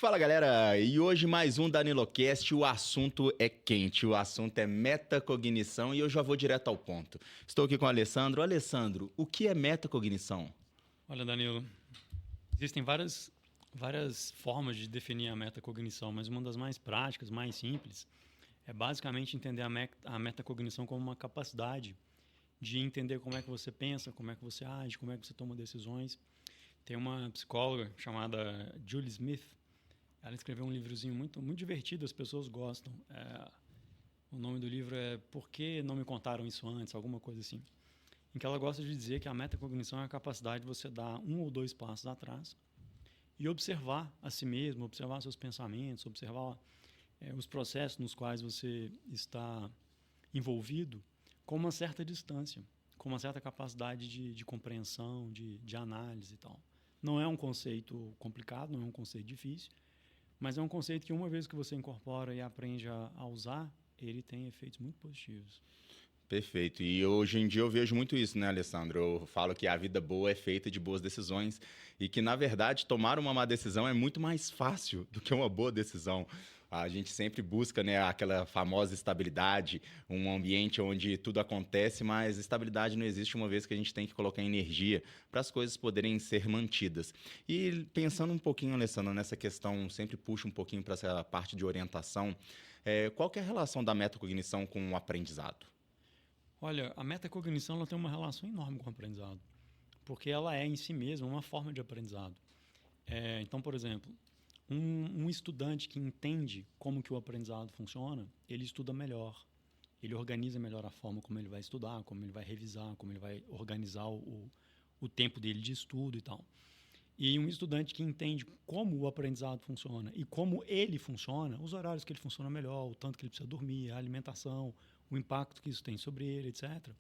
Fala galera, e hoje mais um DaniloCast. O assunto é quente, o assunto é metacognição e eu já vou direto ao ponto. Estou aqui com o Alessandro. Alessandro, o que é metacognição? Olha, Danilo, existem várias formas de definir a metacognição, mas uma das mais práticas, mais simples, é basicamente entender a metacognição como uma capacidade de entender como é que você pensa, como é que você age, como é que você toma decisões. Tem uma psicóloga chamada Julie Smith. Ela escreveu um livrozinho muito divertido, as pessoas gostam. O nome do livro é Por que não me contaram isso antes? Alguma coisa assim. Em que ela gosta de dizer que a metacognição é a capacidade de você dar um ou dois passos atrás e observar a si mesmo, observar seus pensamentos, observar os processos nos quais você está envolvido com uma certa distância, com uma certa capacidade de compreensão, de análise e tal. Não é um conceito complicado, não é um conceito difícil, mas é um conceito que uma vez que você incorpora e aprende a usar, ele tem efeitos muito positivos. Perfeito. E hoje em dia eu vejo muito isso, né, Alessandro? Eu falo que a vida boa é feita de boas decisões e que, na verdade, tomar uma má decisão é muito mais fácil do que uma boa decisão. A gente sempre busca, né, aquela famosa estabilidade, um ambiente onde tudo acontece, mas estabilidade não existe uma vez que a gente tem que colocar energia para as coisas poderem ser mantidas. E pensando um pouquinho, Alessandro, nessa questão, sempre puxa um pouquinho para essa parte de orientação, qual que é a relação da metacognição com o aprendizado? Olha, a metacognição ela tem uma relação enorme com o aprendizado, porque ela é em si mesma uma forma de aprendizado. Então, por exemplo, um estudante que entende como que o aprendizado funciona, ele estuda melhor, ele organiza melhor a forma como ele vai estudar, como ele vai revisar, como ele vai organizar o tempo dele de estudo e tal. E um estudante que entende como o aprendizado funciona e como ele funciona, os horários que ele funciona melhor, o tanto que ele precisa dormir, a alimentação, o impacto que isso tem sobre ele, etc.,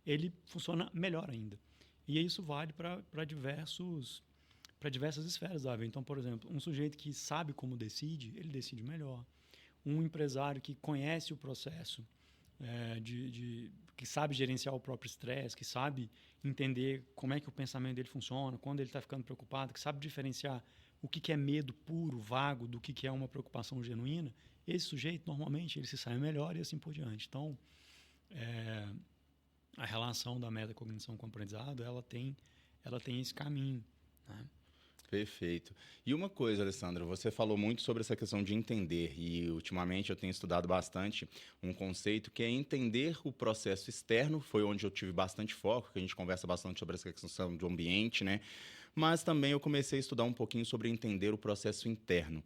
ele funciona melhor ainda. E isso vale para diversas esferas da vida. Então, por exemplo, um sujeito que sabe como decide, ele decide melhor. Um empresário que conhece o processo, que sabe gerenciar o próprio estresse, que sabe entender como é que o pensamento dele funciona, quando ele está ficando preocupado, que sabe diferenciar o que é medo puro, vago, do que é uma preocupação genuína, esse sujeito, normalmente, ele se sai melhor e assim por diante. Então, a relação da metacognição com o aprendizado, ela tem esse caminho, né? Perfeito. E uma coisa, Alessandro, você falou muito sobre essa questão de entender e ultimamente eu tenho estudado bastante um conceito que é entender o processo externo, foi onde eu tive bastante foco, que a gente conversa bastante sobre essa questão do ambiente, né? Mas também eu comecei a estudar um pouquinho sobre entender o processo interno.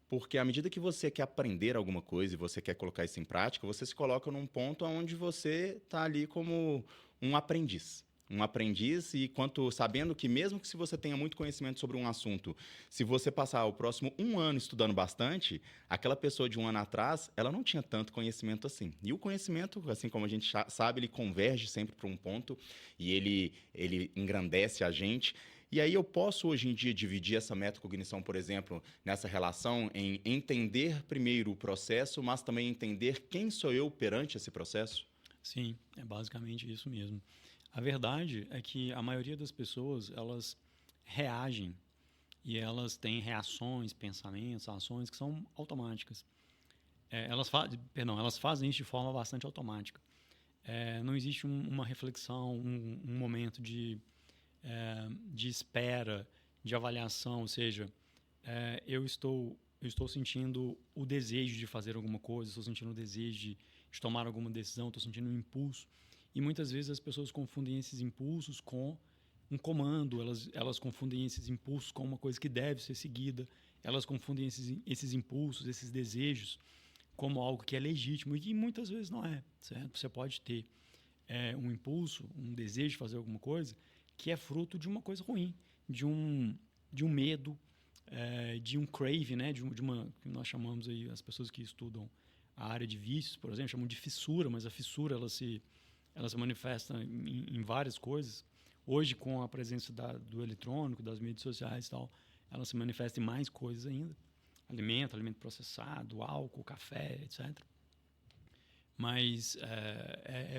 Porque à medida que você quer aprender alguma coisa e você quer colocar isso em prática, você se coloca num ponto onde você está ali como um aprendiz. Um aprendiz e sabendo que mesmo que se você tenha muito conhecimento sobre um assunto, se você passar o próximo 1 ano estudando bastante, aquela pessoa de 1 ano atrás, ela não tinha tanto conhecimento assim. E o conhecimento, assim como a gente sabe, ele converge sempre para um ponto e ele engrandece a gente. E aí eu posso hoje em dia dividir essa metacognição, por exemplo, nessa relação em entender primeiro o processo, mas também entender quem sou eu perante esse processo? Sim, é basicamente isso mesmo. A verdade é que a maioria das pessoas, elas reagem e elas têm reações, pensamentos, ações que são automáticas. Elas fazem isso de forma bastante automática. Não existe uma reflexão, um momento de espera, de avaliação, ou seja, eu estou sentindo o desejo de fazer alguma coisa, estou sentindo o desejo de tomar alguma decisão, estou sentindo um impulso. E muitas vezes as pessoas confundem esses impulsos com um comando, elas confundem esses impulsos com uma coisa que deve ser seguida, elas confundem esses impulsos, esses desejos, como algo que é legítimo e que muitas vezes não é, certo? Você pode ter um impulso, um desejo de fazer alguma coisa que é fruto de uma coisa ruim, de um medo, de um crave, né? de uma que nós chamamos aí, as pessoas que estudam a área de vícios, por exemplo, chamam de fissura, mas a fissura ela se manifesta em várias coisas. Hoje, com a presença do eletrônico, das mídias sociais e tal, ela se manifesta em mais coisas ainda. Alimento processado, álcool, café, etc. Mas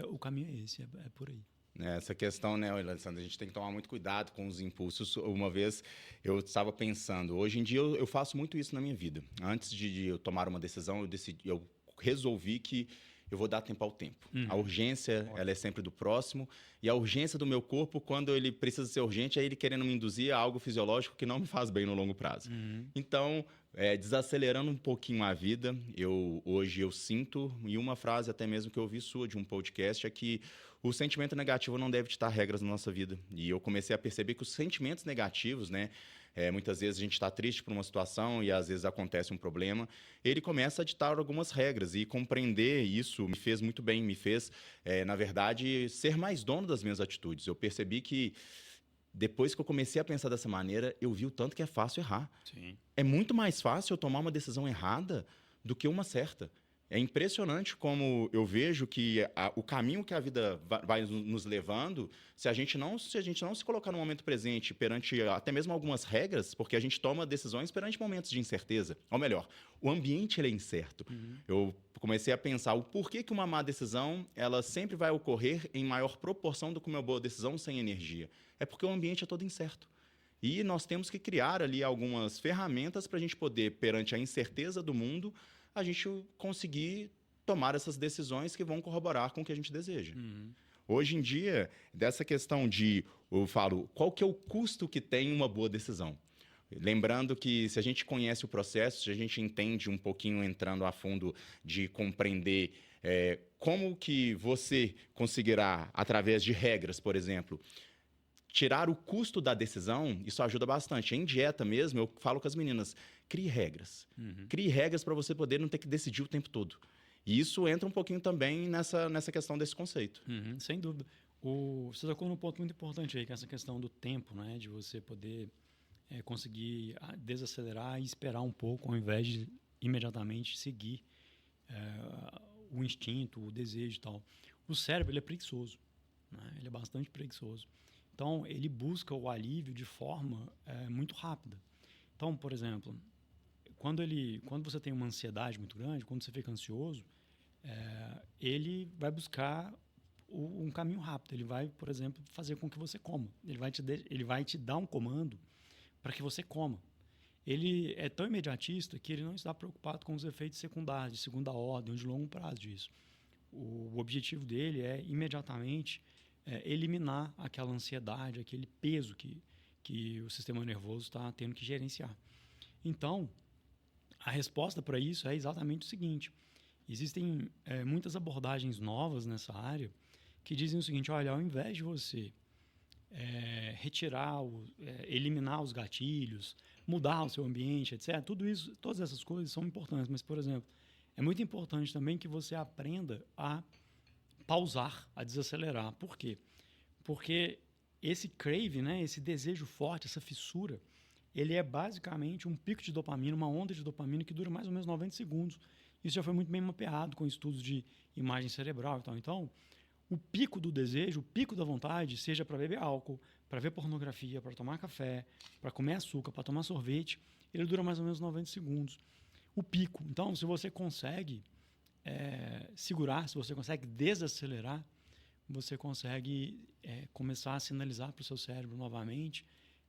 o caminho é esse, é por aí. né? Essa questão, né, Alessandra, a gente tem que tomar muito cuidado com os impulsos. Uma vez eu estava pensando, hoje em dia eu faço muito isso na minha vida. Antes de eu tomar uma decisão, eu resolvi que eu vou dar tempo ao tempo. A urgência, ela é sempre do próximo, e a urgência do meu corpo, quando ele precisa ser urgente, é ele querendo me induzir a algo fisiológico que não me faz bem no longo prazo. Então, desacelerando um pouquinho a vida, hoje eu sinto, e uma frase até mesmo que eu ouvi sua de um podcast, é que o sentimento negativo não deve ditar regras na nossa vida. E eu comecei a perceber que os sentimentos negativos, né, muitas vezes a gente está triste por uma situação e às vezes acontece um problema, ele começa a ditar algumas regras, e compreender isso me fez muito bem, me fez, na verdade, ser mais dono das minhas atitudes. Eu percebi que depois que eu comecei a pensar dessa maneira, eu vi o tanto que é fácil errar. Sim. É muito mais fácil eu tomar uma decisão errada do que uma certa. É impressionante como eu vejo que o caminho que a vida vai nos levando, se a gente não se colocar no momento presente perante até mesmo algumas regras, porque a gente toma decisões perante momentos de incerteza. Ou melhor, o ambiente ele é incerto. Eu comecei a pensar o porquê que uma má decisão ela sempre vai ocorrer em maior proporção do que uma boa decisão sem energia. É porque o ambiente é todo incerto. E nós temos que criar ali algumas ferramentas para a gente poder, perante a incerteza do mundo, a gente conseguir tomar essas decisões que vão corroborar com o que a gente deseja. Hoje em dia, dessa questão eu falo, qual que é o custo que tem uma boa decisão? Lembrando que se a gente conhece o processo, se a gente entende um pouquinho, entrando a fundo, de compreender como que você conseguirá, através de regras, por exemplo, tirar o custo da decisão, isso ajuda bastante. Em dieta mesmo, eu falo com as meninas, crie regras. Crie regras para você poder não ter que decidir o tempo todo. E isso entra um pouquinho também nessa questão desse conceito. Sem dúvida. Você tocou num ponto muito importante aí, que é essa questão do tempo, né? De você poder conseguir desacelerar e esperar um pouco, ao invés de imediatamente seguir o instinto, o desejo e tal. O cérebro ele é preguiçoso, né? Ele é bastante preguiçoso. Então, ele busca o alívio de forma muito rápida. Então, por exemplo, quando você tem uma ansiedade muito grande, quando você fica ansioso, ele vai buscar um caminho rápido. Ele vai, por exemplo, fazer com que você coma. Ele vai te dar um comando para que você coma. Ele é tão imediatista que ele não está preocupado com os efeitos secundários, de segunda ordem ou de longo prazo disso. O objetivo dele é imediatamente eliminar aquela ansiedade, aquele peso que o sistema nervoso está tendo que gerenciar. Então, a resposta para isso é exatamente o seguinte. Existem muitas abordagens novas nessa área que dizem o seguinte, olha, ao invés de você eliminar os gatilhos, mudar o seu ambiente, etc., todas essas coisas são importantes, mas, por exemplo, é muito importante também que você aprenda a pausar, a desacelerar. Por quê? Porque esse crave, né, esse desejo forte, essa fissura, ele é basicamente um pico de dopamina, uma onda de dopamina que dura mais ou menos 90 segundos. Isso já foi muito bem mapeado com estudos de imagem cerebral e tal. Então, o pico do desejo, o pico da vontade, seja para beber álcool, para ver pornografia, para tomar café, para comer açúcar, para tomar sorvete, ele dura mais ou menos 90 segundos. O pico. Então, se você consegue segurar, se você consegue desacelerar, você consegue começar a sinalizar para o seu cérebro novamente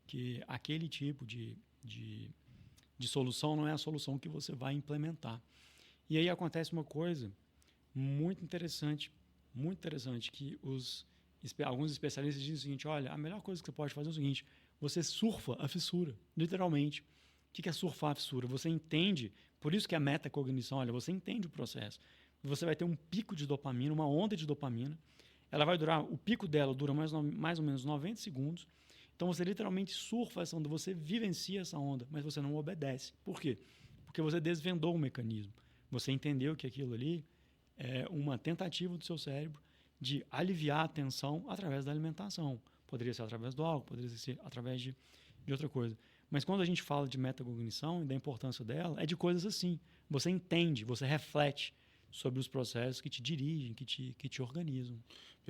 que aquele tipo de solução não é a solução que você vai implementar. E aí acontece uma coisa muito interessante, que alguns especialistas dizem o seguinte, olha, a melhor coisa que você pode fazer é o seguinte, você surfa a fissura, literalmente. O que é surfar a fissura? Você entende, por isso que a metacognição, olha, você entende o processo. Você vai ter um pico de dopamina, uma onda de dopamina, o pico dela dura mais ou menos 90 segundos, então você literalmente surfa essa onda, você vivencia essa onda, mas você não obedece. Por quê? Porque você desvendou o mecanismo. Você entendeu que aquilo ali é uma tentativa do seu cérebro de aliviar a tensão através da alimentação. Poderia ser através do álcool, poderia ser através de outra coisa. Mas quando a gente fala de metacognição e da importância dela, é de coisas assim. Você entende, você reflete sobre os processos que te dirigem, que te organizam.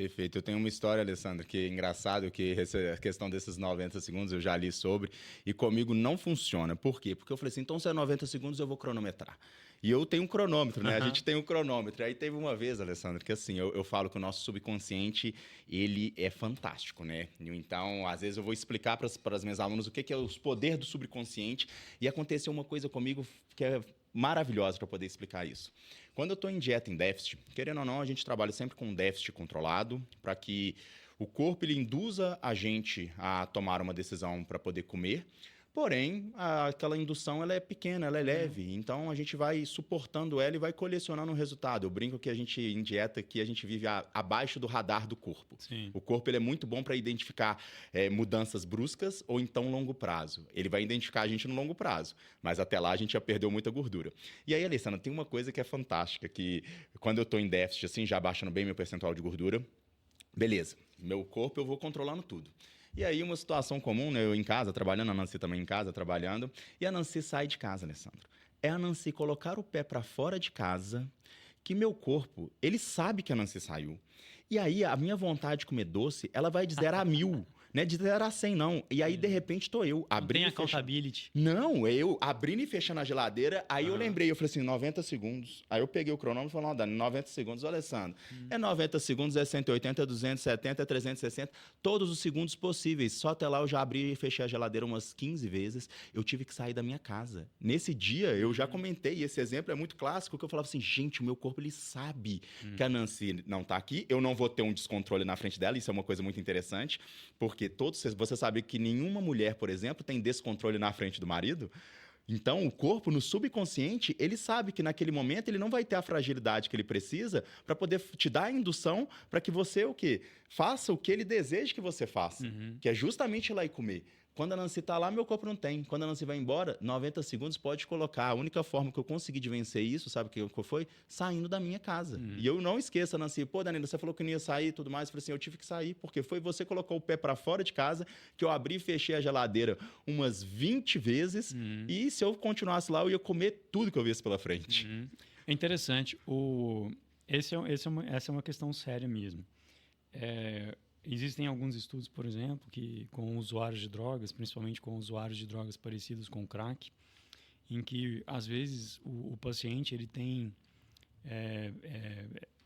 Perfeito. Eu tenho uma história, Alessandro, que é engraçado, que essa questão desses 90 segundos eu já li sobre, e comigo não funciona. Por quê? Porque eu falei assim, então se é 90 segundos eu vou cronometrar. E eu tenho um cronômetro, né? A gente tem um cronômetro. Aí teve uma vez, Alessandro, que assim, eu falo que o nosso subconsciente, ele é fantástico, né? Então, às vezes eu vou explicar para as minhas alunas o que é os poderes do subconsciente, e aconteceu uma coisa comigo que é maravilhosa para poder explicar isso. Quando eu estou em dieta em déficit, querendo ou não, a gente trabalha sempre com um déficit controlado para que o corpo ele induza a gente a tomar uma decisão para poder comer. Porém, aquela indução ela é pequena, ela é leve, então a gente vai suportando ela e vai colecionando o resultado. Eu brinco que a gente, em dieta, que a gente vive abaixo do radar do corpo. Sim. O corpo ele é muito bom para identificar mudanças bruscas ou então longo prazo. Ele vai identificar a gente no longo prazo, mas até lá a gente já perdeu muita gordura. E aí, Alessandra, tem uma coisa que é fantástica, que quando eu estou em déficit, assim, já baixando bem meu percentual de gordura, beleza, meu corpo eu vou controlando tudo. E aí, uma situação comum, né? Eu em casa, trabalhando, a Nancy também em casa, trabalhando, e a Nancy sai de casa, Alessandro. É a Nancy colocar o pé para fora de casa, que meu corpo, ele sabe que a Nancy saiu. E aí, a minha vontade de comer doce, ela vai de 0 a 1000, né? De 0 a 100, não. E aí, de repente, tô eu abrindo Não tem accountability. Não, eu abrindo e fechando a geladeira, aí eu lembrei, eu falei assim, 90 segundos. Aí eu peguei o cronômetro e falei, não, Dani, 90 segundos, Alessandro. É 90 segundos, é 180, é 270, é 360, todos os segundos possíveis. Só até lá eu já abri e fechei a geladeira umas 15 vezes. Eu tive que sair da minha casa. Nesse dia, eu já comentei, esse exemplo é muito clássico, que eu falava assim, gente, o meu corpo, ele sabe que a Nancy não tá aqui, eu não vou ter um descontrole na frente dela, isso é uma coisa muito interessante, porque você sabe que nenhuma mulher, por exemplo, tem descontrole na frente do marido. Então, o corpo, no subconsciente, ele sabe que naquele momento ele não vai ter a fragilidade que ele precisa para poder te dar a indução para que você o quê? Faça o que ele deseja que você faça, que é justamente ir lá e comer. Quando a Nancy está lá, meu corpo não tem. Quando a Nancy vai embora, 90 segundos pode colocar. A única forma que eu consegui de vencer isso, sabe o que foi? Saindo da minha casa. E eu não esqueço a Nancy. Pô, Danilo, você falou que não ia sair e tudo mais. Eu falei assim, eu tive que sair, porque foi você que colocou o pé para fora de casa, que eu abri e fechei a geladeira umas 20 vezes. E se eu continuasse lá, eu ia comer tudo que eu visse pela frente. É interessante. Essa é uma questão séria mesmo. Existem alguns estudos, por exemplo, que com usuários de drogas, principalmente com usuários de drogas parecidas com o crack, em que, às vezes, o paciente ele tem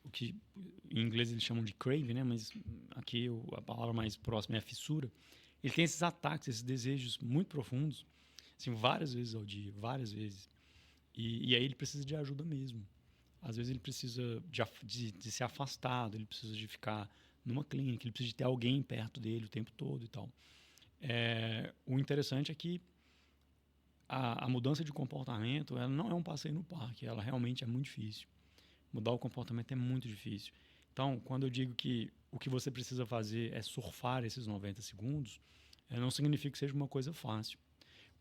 o que em inglês eles chamam de craving, né? Mas aqui a palavra mais próxima é a fissura. Ele tem esses ataques, esses desejos muito profundos, assim, várias vezes ao dia, várias vezes. E aí ele precisa de ajuda mesmo. Às vezes ele precisa de ser afastado, ele precisa de ficar numa clínica, ele precisa de ter alguém perto dele o tempo todo e tal. O interessante é que a mudança de comportamento, ela não é um passeio no parque, ela realmente é muito difícil. Mudar o comportamento é muito difícil. Então, quando eu digo que o que você precisa fazer é surfar esses 90 segundos, não significa que seja uma coisa fácil.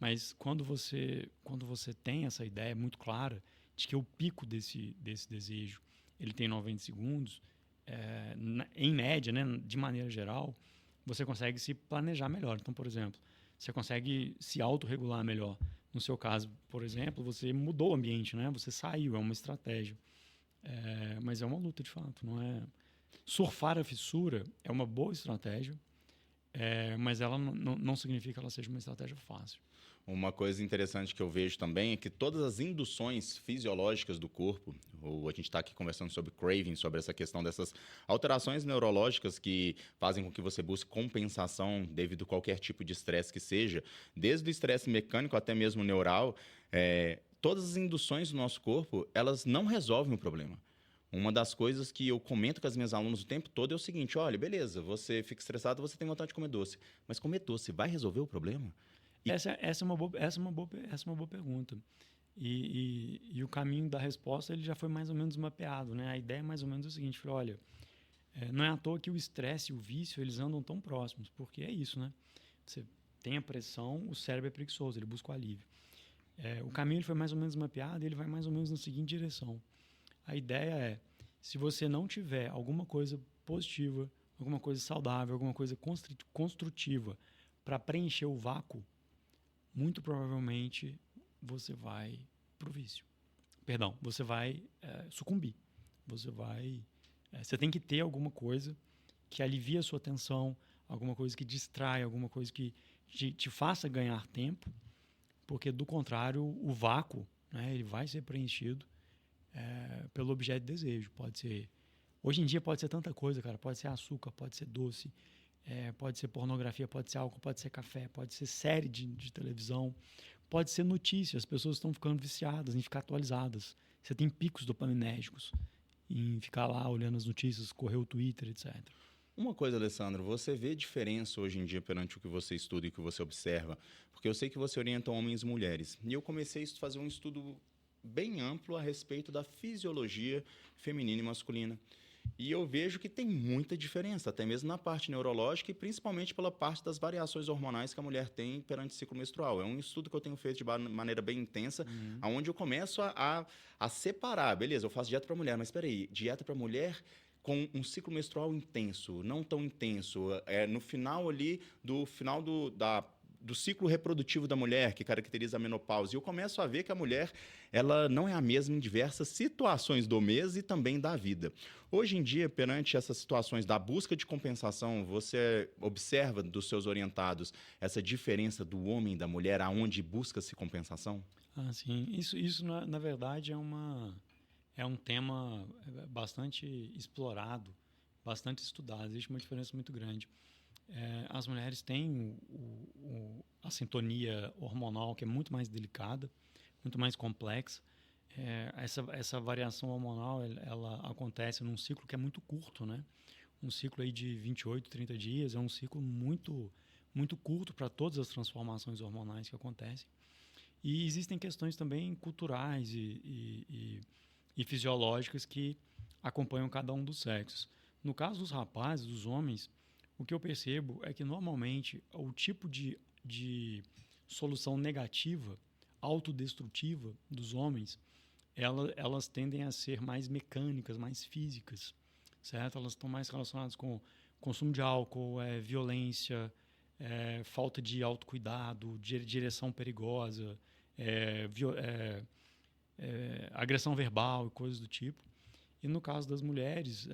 Mas quando você tem essa ideia muito clara de que o pico desse desejo ele tem 90 segundos, em média, né, de maneira geral, você consegue se planejar melhor. Então, por exemplo, você consegue se autorregular melhor. No seu caso, por exemplo, você mudou o ambiente, né? Você saiu, é uma estratégia. Mas é uma luta, de fato. Não é... Surfar a fissura é uma boa estratégia, mas ela não significa que ela seja uma estratégia fácil. Uma coisa interessante que eu vejo também é que todas as induções fisiológicas do corpo, ou a gente está aqui conversando sobre craving, sobre essa questão dessas alterações neurológicas que fazem com que você busque compensação devido a qualquer tipo de estresse que seja, desde o estresse mecânico até mesmo neural, todas as induções do nosso corpo, elas não resolvem o problema. Uma das coisas que eu comento com as minhas alunas o tempo todo é o seguinte, olha, beleza, você fica estressado, você tem vontade de comer doce, mas comer doce vai resolver o problema? Essa é uma boa pergunta. E o caminho da resposta ele já foi mais ou menos mapeado, né? A ideia é mais ou menos o seguinte, olha, não é à toa que o estresse e o vício eles andam tão próximos, porque é isso, né? Você tem a pressão, o cérebro é preguiçoso, ele busca o alívio. O caminho ele foi mais ou menos mapeado e ele vai mais ou menos na seguinte direção. A ideia é, se você não tiver alguma coisa positiva, alguma coisa saudável, alguma coisa construtiva para preencher o vácuo, muito provavelmente você vai pro vício. Perdão, você vai sucumbir. Você tem que ter alguma coisa que alivie a sua tensão, alguma coisa que distrai, alguma coisa que te faça ganhar tempo, porque, do contrário, o vácuo, né, ele vai ser preenchido pelo objeto de desejo. Pode ser... Hoje em dia pode ser tanta coisa, cara. Pode ser açúcar, pode ser doce, pode ser pornografia, pode ser álcool, pode ser café, pode ser série de televisão, pode ser notícia. As pessoas estão ficando viciadas em ficar atualizadas. Você tem picos dopaminérgicos em ficar lá olhando as notícias, correr o Twitter, etc. Uma coisa, Alessandro, você vê diferença hoje em dia perante o que você estuda e o que você observa? Porque eu sei que você orienta homens e mulheres. E eu comecei a fazer um estudo bem amplo a respeito da fisiologia feminina e masculina. E eu vejo que tem muita diferença, até mesmo na parte neurológica e principalmente pela parte das variações hormonais que a mulher tem perante o ciclo menstrual. É um estudo que eu tenho feito de maneira bem intensa, onde eu começo a separar. Beleza, eu faço dieta para mulher, mas espera aí, dieta para mulher com um ciclo menstrual intenso, não tão intenso, no final ali, do ciclo reprodutivo da mulher, que caracteriza a menopausa. E eu começo a ver que a mulher ela não é a mesma em diversas situações do mês e também da vida. Hoje em dia, perante essas situações da busca de compensação, você observa dos seus orientados essa diferença do homem e da mulher, aonde busca-se compensação? Sim. Isso na verdade, é um tema bastante explorado, bastante estudado. Existe uma diferença muito grande. As mulheres têm a sintonia hormonal, que é muito mais delicada, muito mais complexa. Essa variação hormonal ela acontece num ciclo que é muito curto, né? Um ciclo aí de 28, 30 dias é um ciclo muito, muito curto para todas as transformações hormonais que acontecem. E existem questões também culturais e fisiológicas que acompanham cada um dos sexos. No caso dos rapazes, dos homens, o que eu percebo é que, normalmente, o tipo de solução negativa, autodestrutiva dos homens, elas tendem a ser mais mecânicas, mais físicas, certo? Elas estão mais relacionadas com consumo de álcool, violência, falta de autocuidado, direção perigosa, agressão verbal e coisas do tipo. E no caso das mulheres,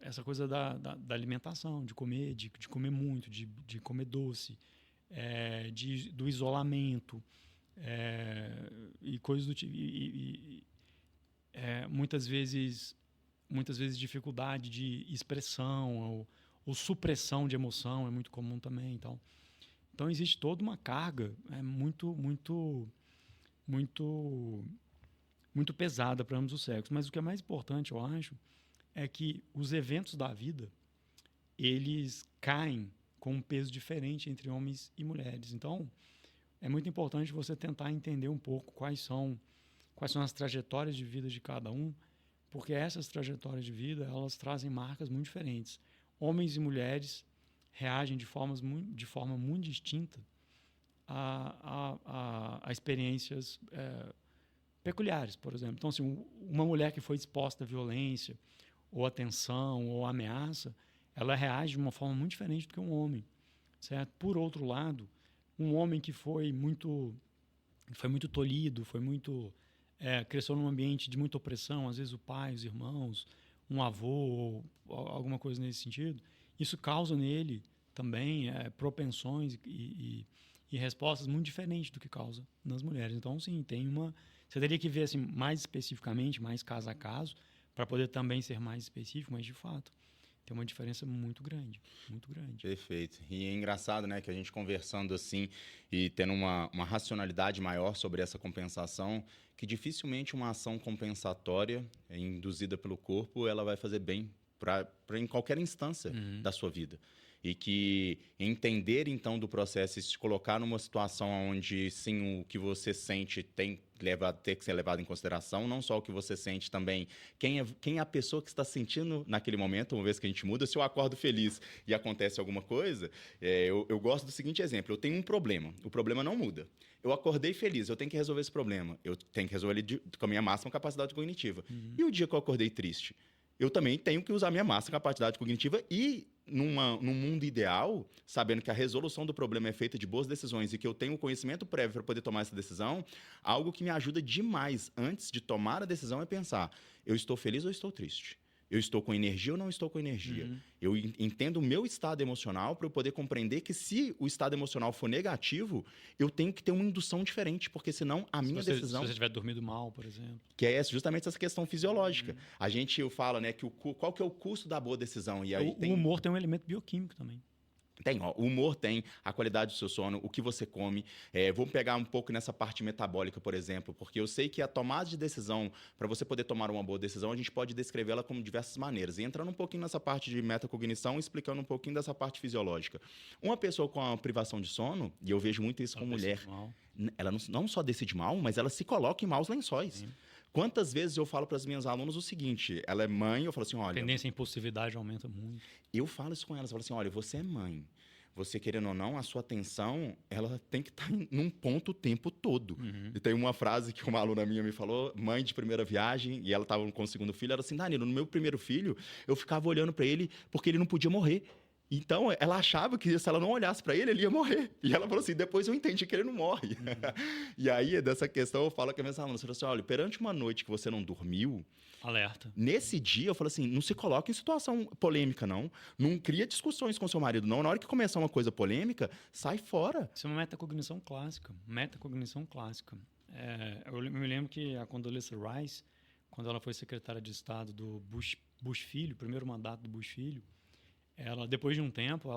essa coisa da alimentação, de comer, de comer muito, de comer doce, do isolamento, e coisas do tipo. Muitas vezes dificuldade de expressão ou supressão de emoção é muito comum também. Então existe toda uma carga muito, muito, muito, muito pesada para ambos os sexos. Mas o que é mais importante, eu acho, é que os eventos da vida, eles caem com um peso diferente entre homens e mulheres. Então, é muito importante você tentar entender um pouco quais são as trajetórias de vida de cada um, porque essas trajetórias de vida, elas trazem marcas muito diferentes. Homens e mulheres reagem de forma muito distinta a experiências peculiares, por exemplo. Então, assim, uma mulher que foi exposta à violência, ou a tensão, ou a ameaça, ela reage de uma forma muito diferente do que um homem, certo? Por outro lado, um homem que foi muito tolhido, cresceu num ambiente de muita opressão, às vezes o pai, os irmãos, um avô, ou alguma coisa nesse sentido, isso causa nele também propensões e respostas muito diferentes do que causa nas mulheres. Então, sim, você teria que ver assim, mais especificamente, mais caso a caso, para poder também ser mais específico, mas de fato tem uma diferença muito grande, muito grande. Perfeito. E é engraçado, né, que a gente conversando assim e tendo uma racionalidade maior sobre essa compensação, que dificilmente uma ação compensatória induzida pelo corpo, ela vai fazer bem para em qualquer instância da sua vida. E que entender, então, do processo e se colocar numa situação onde, sim, o que você sente tem ter que ser levado em consideração, não só o que você sente também, quem é a pessoa que está sentindo naquele momento, uma vez que a gente muda. Se eu acordo feliz e acontece alguma coisa, eu gosto do seguinte exemplo: eu tenho um problema, o problema não muda. Eu acordei feliz, eu tenho que resolver esse problema, eu tenho que resolver ele com a minha máxima capacidade cognitiva. E o dia que eu acordei triste? Eu também tenho que usar a minha máxima capacidade cognitiva e, num mundo ideal, sabendo que a resolução do problema é feita de boas decisões e que eu tenho o conhecimento prévio para poder tomar essa decisão, algo que me ajuda demais antes de tomar a decisão é pensar: eu estou feliz ou estou triste? Eu estou com energia ou não estou com energia? Eu entendo o meu estado emocional para eu poder compreender que se o estado emocional for negativo, eu tenho que ter uma indução diferente, porque senão a minha decisão... Se você tiver dormido mal, por exemplo. Que é justamente essa questão fisiológica. Eu falo, né, que qual que é o custo da boa decisão? E aí O humor tem um elemento bioquímico também. Tem, ó, o humor tem, a qualidade do seu sono, o que você come. Vamos pegar um pouco nessa parte metabólica, por exemplo, porque eu sei que a tomada de decisão, para você poder tomar uma boa decisão, a gente pode descrevê-la como diversas maneiras. E entrando um pouquinho nessa parte de metacognição, explicando um pouquinho dessa parte fisiológica. Uma pessoa com a privação de sono, e eu vejo muito isso com mulher, ela não só decide mal, mas ela se coloca em maus lençóis. Sim. Quantas vezes eu falo para as minhas alunas o seguinte, ela é mãe, eu falo assim, olha... A tendência à impulsividade aumenta muito. Eu falo isso com elas, eu falo assim, olha, você é mãe, você querendo ou não, a sua atenção, ela tem que estar num ponto o tempo todo. E tem uma frase que uma aluna minha me falou, mãe de primeira viagem, e ela estava com o segundo filho, ela assim, Danilo, no meu primeiro filho, eu ficava olhando para ele porque ele não podia morrer. Então, ela achava que se ela não olhasse para ele, ele ia morrer. E ela falou assim, depois eu entendi que ele não morre. E aí, dessa questão, eu falo com a minha aluna, assim, olha, perante uma noite que você não dormiu... Alerta. Nesse dia, eu falo assim, não se coloque em situação polêmica, não. Não cria discussões com seu marido, não. Na hora que começar uma coisa polêmica, sai fora. Isso é uma metacognição clássica. Metacognição clássica. Eu me lembro que a Condoleezza Rice, quando ela foi secretária de Estado do Bush Filho, primeiro mandato do Bush Filho, ela, depois de um tempo,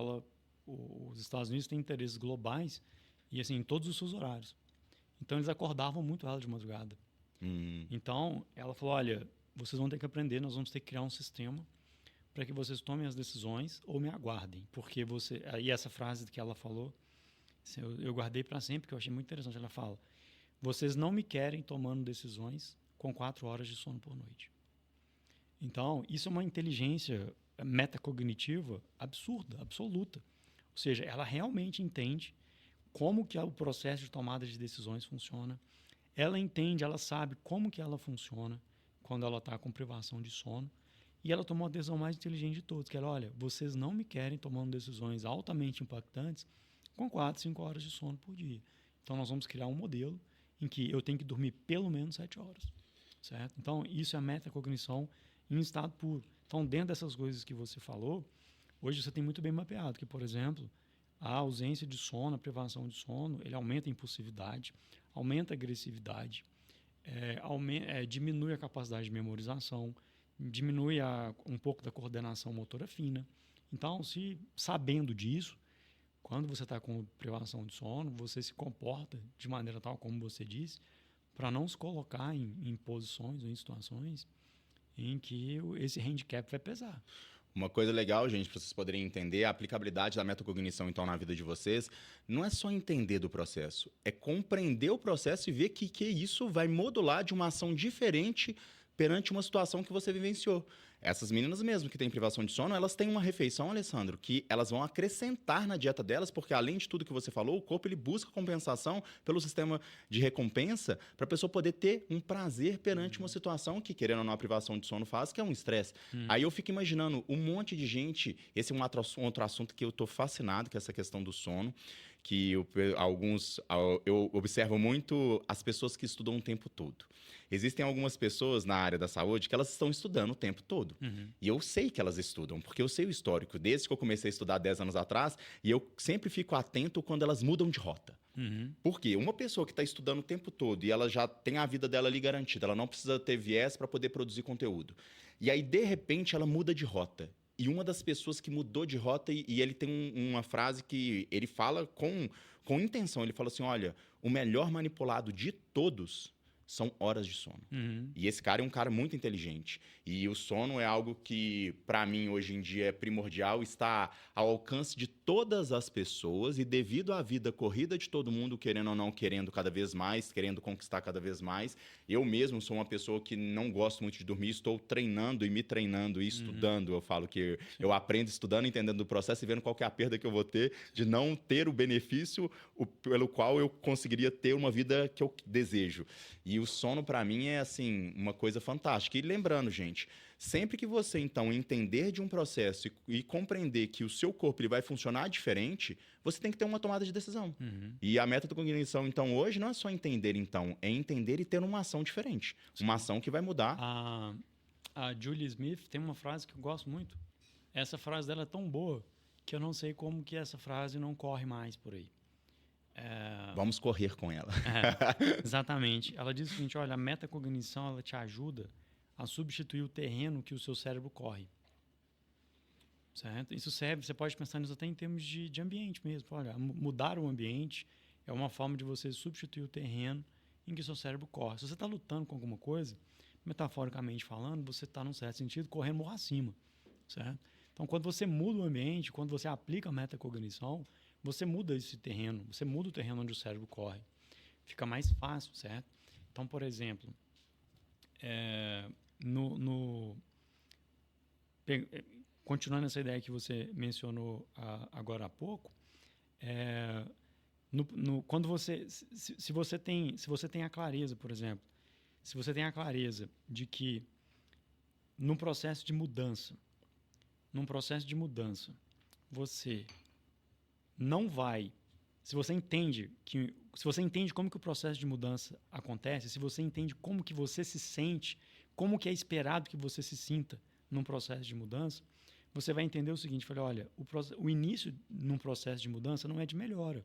os Estados Unidos têm interesses globais e assim, em todos os seus horários. Então, eles acordavam muito ela de madrugada. Então, ela falou, olha, vocês vão ter que aprender, nós vamos ter que criar um sistema para que vocês tomem as decisões ou me aguardem. Porque você... Aí essa frase que ela falou, eu guardei para sempre, que eu achei muito interessante. Ela fala, vocês não me querem tomando decisões com 4 horas de sono por noite. Então, isso é uma inteligência metacognitiva absurda, absoluta. Ou seja, ela realmente entende como que o processo de tomada de decisões funciona. Ela entende, ela sabe como que ela funciona quando ela está com privação de sono. E ela tomou a decisão mais inteligente de todos, que era, olha, vocês não me querem tomando decisões altamente impactantes com 4, 5 horas de sono por dia. Então, nós vamos criar um modelo em que eu tenho que dormir pelo menos 7 horas. Certo? Então, isso é a metacognição em estado puro. Então, dentro dessas coisas que você falou, hoje você tem muito bem mapeado, que, por exemplo, a ausência de sono, a privação de sono, ele aumenta a impulsividade, aumenta a agressividade, diminui a capacidade de memorização, diminui um pouco da coordenação motora fina. Então, sabendo disso, quando você está com privação de sono, você se comporta de maneira tal, como você disse, para não se colocar em posições ou em situações em que esse handicap vai pesar. Uma coisa legal, gente, para vocês poderem entender, a aplicabilidade da metacognição, então, na vida de vocês, não é só entender do processo, é compreender o processo e ver que isso vai modular de uma ação diferente perante uma situação que você vivenciou. Essas meninas mesmo que têm privação de sono, elas têm uma refeição, Alessandro, que elas vão acrescentar na dieta delas, porque além de tudo que você falou, o corpo ele busca compensação pelo sistema de recompensa para a pessoa poder ter um prazer perante uma situação que, querendo ou não, a privação de sono faz, que é um estresse. Aí eu fico imaginando um monte de gente, esse é um outro assunto que eu estou fascinado, que é essa questão do sono, que eu observo muito as pessoas que estudam o tempo todo. Existem algumas pessoas na área da saúde que elas estão estudando o tempo todo. E eu sei que elas estudam, porque eu sei o histórico. Desde que eu comecei a estudar 10 anos atrás, e eu sempre fico atento quando elas mudam de rota. Por quê? Uma pessoa que está estudando o tempo todo e ela já tem a vida dela ali garantida, ela não precisa ter viés para poder produzir conteúdo. E aí, de repente, ela muda de rota. E uma das pessoas que mudou de rota, e ele tem uma frase que ele fala com intenção, ele fala assim, olha, o melhor manipulado de todos são horas de sono. E esse cara é um cara muito inteligente. E o sono é algo que, para mim, hoje em dia é primordial, está ao alcance de todas as pessoas e devido à vida corrida de todo mundo, querendo ou não, querendo cada vez mais, querendo conquistar cada vez mais. Eu mesmo sou uma pessoa que não gosto muito de dormir, estou treinando e me treinando e estudando. Eu falo que eu aprendo estudando, entendendo o processo e vendo qual que é a perda que eu vou ter de não ter o benefício pelo qual eu conseguiria ter uma vida que eu desejo. E o sono, para mim, é assim, uma coisa fantástica. E lembrando, gente, sempre que você, então, entender de um processo e compreender que o seu corpo ele vai funcionar diferente, você tem que ter uma tomada de decisão. E a metacognição, então, hoje não é só entender, então, é entender e ter uma ação diferente. Sim. Uma ação que vai mudar. A Julie Smith tem uma frase que eu gosto muito. Essa frase dela é tão boa que eu não sei como que essa frase não corre mais por aí. Vamos correr com ela. Exatamente. Ela diz o seguinte, olha, a metacognição ela te ajuda a substituir o terreno que o seu cérebro corre. Certo? Isso serve, você pode pensar nisso até em termos de ambiente mesmo. Olha, mudar o ambiente é uma forma de você substituir o terreno em que o seu cérebro corre. Se você está lutando com alguma coisa, metaforicamente falando, você está, num certo sentido, correndo morro acima. Certo? Então, quando você muda o ambiente, quando você aplica a metacognição, você muda esse terreno, você muda o terreno onde o cérebro corre. Fica mais fácil, certo? Então, por exemplo, continuando essa ideia que você mencionou agora há pouco, quando se você tem a clareza, por exemplo, se você tem a clareza de que num processo de mudança, você não vai, se você entende como que o processo de mudança acontece, se você entende como que você se sente, como que é esperado que você se sinta num processo de mudança, você vai entender o seguinte, olha, o início num processo de mudança não é de melhora.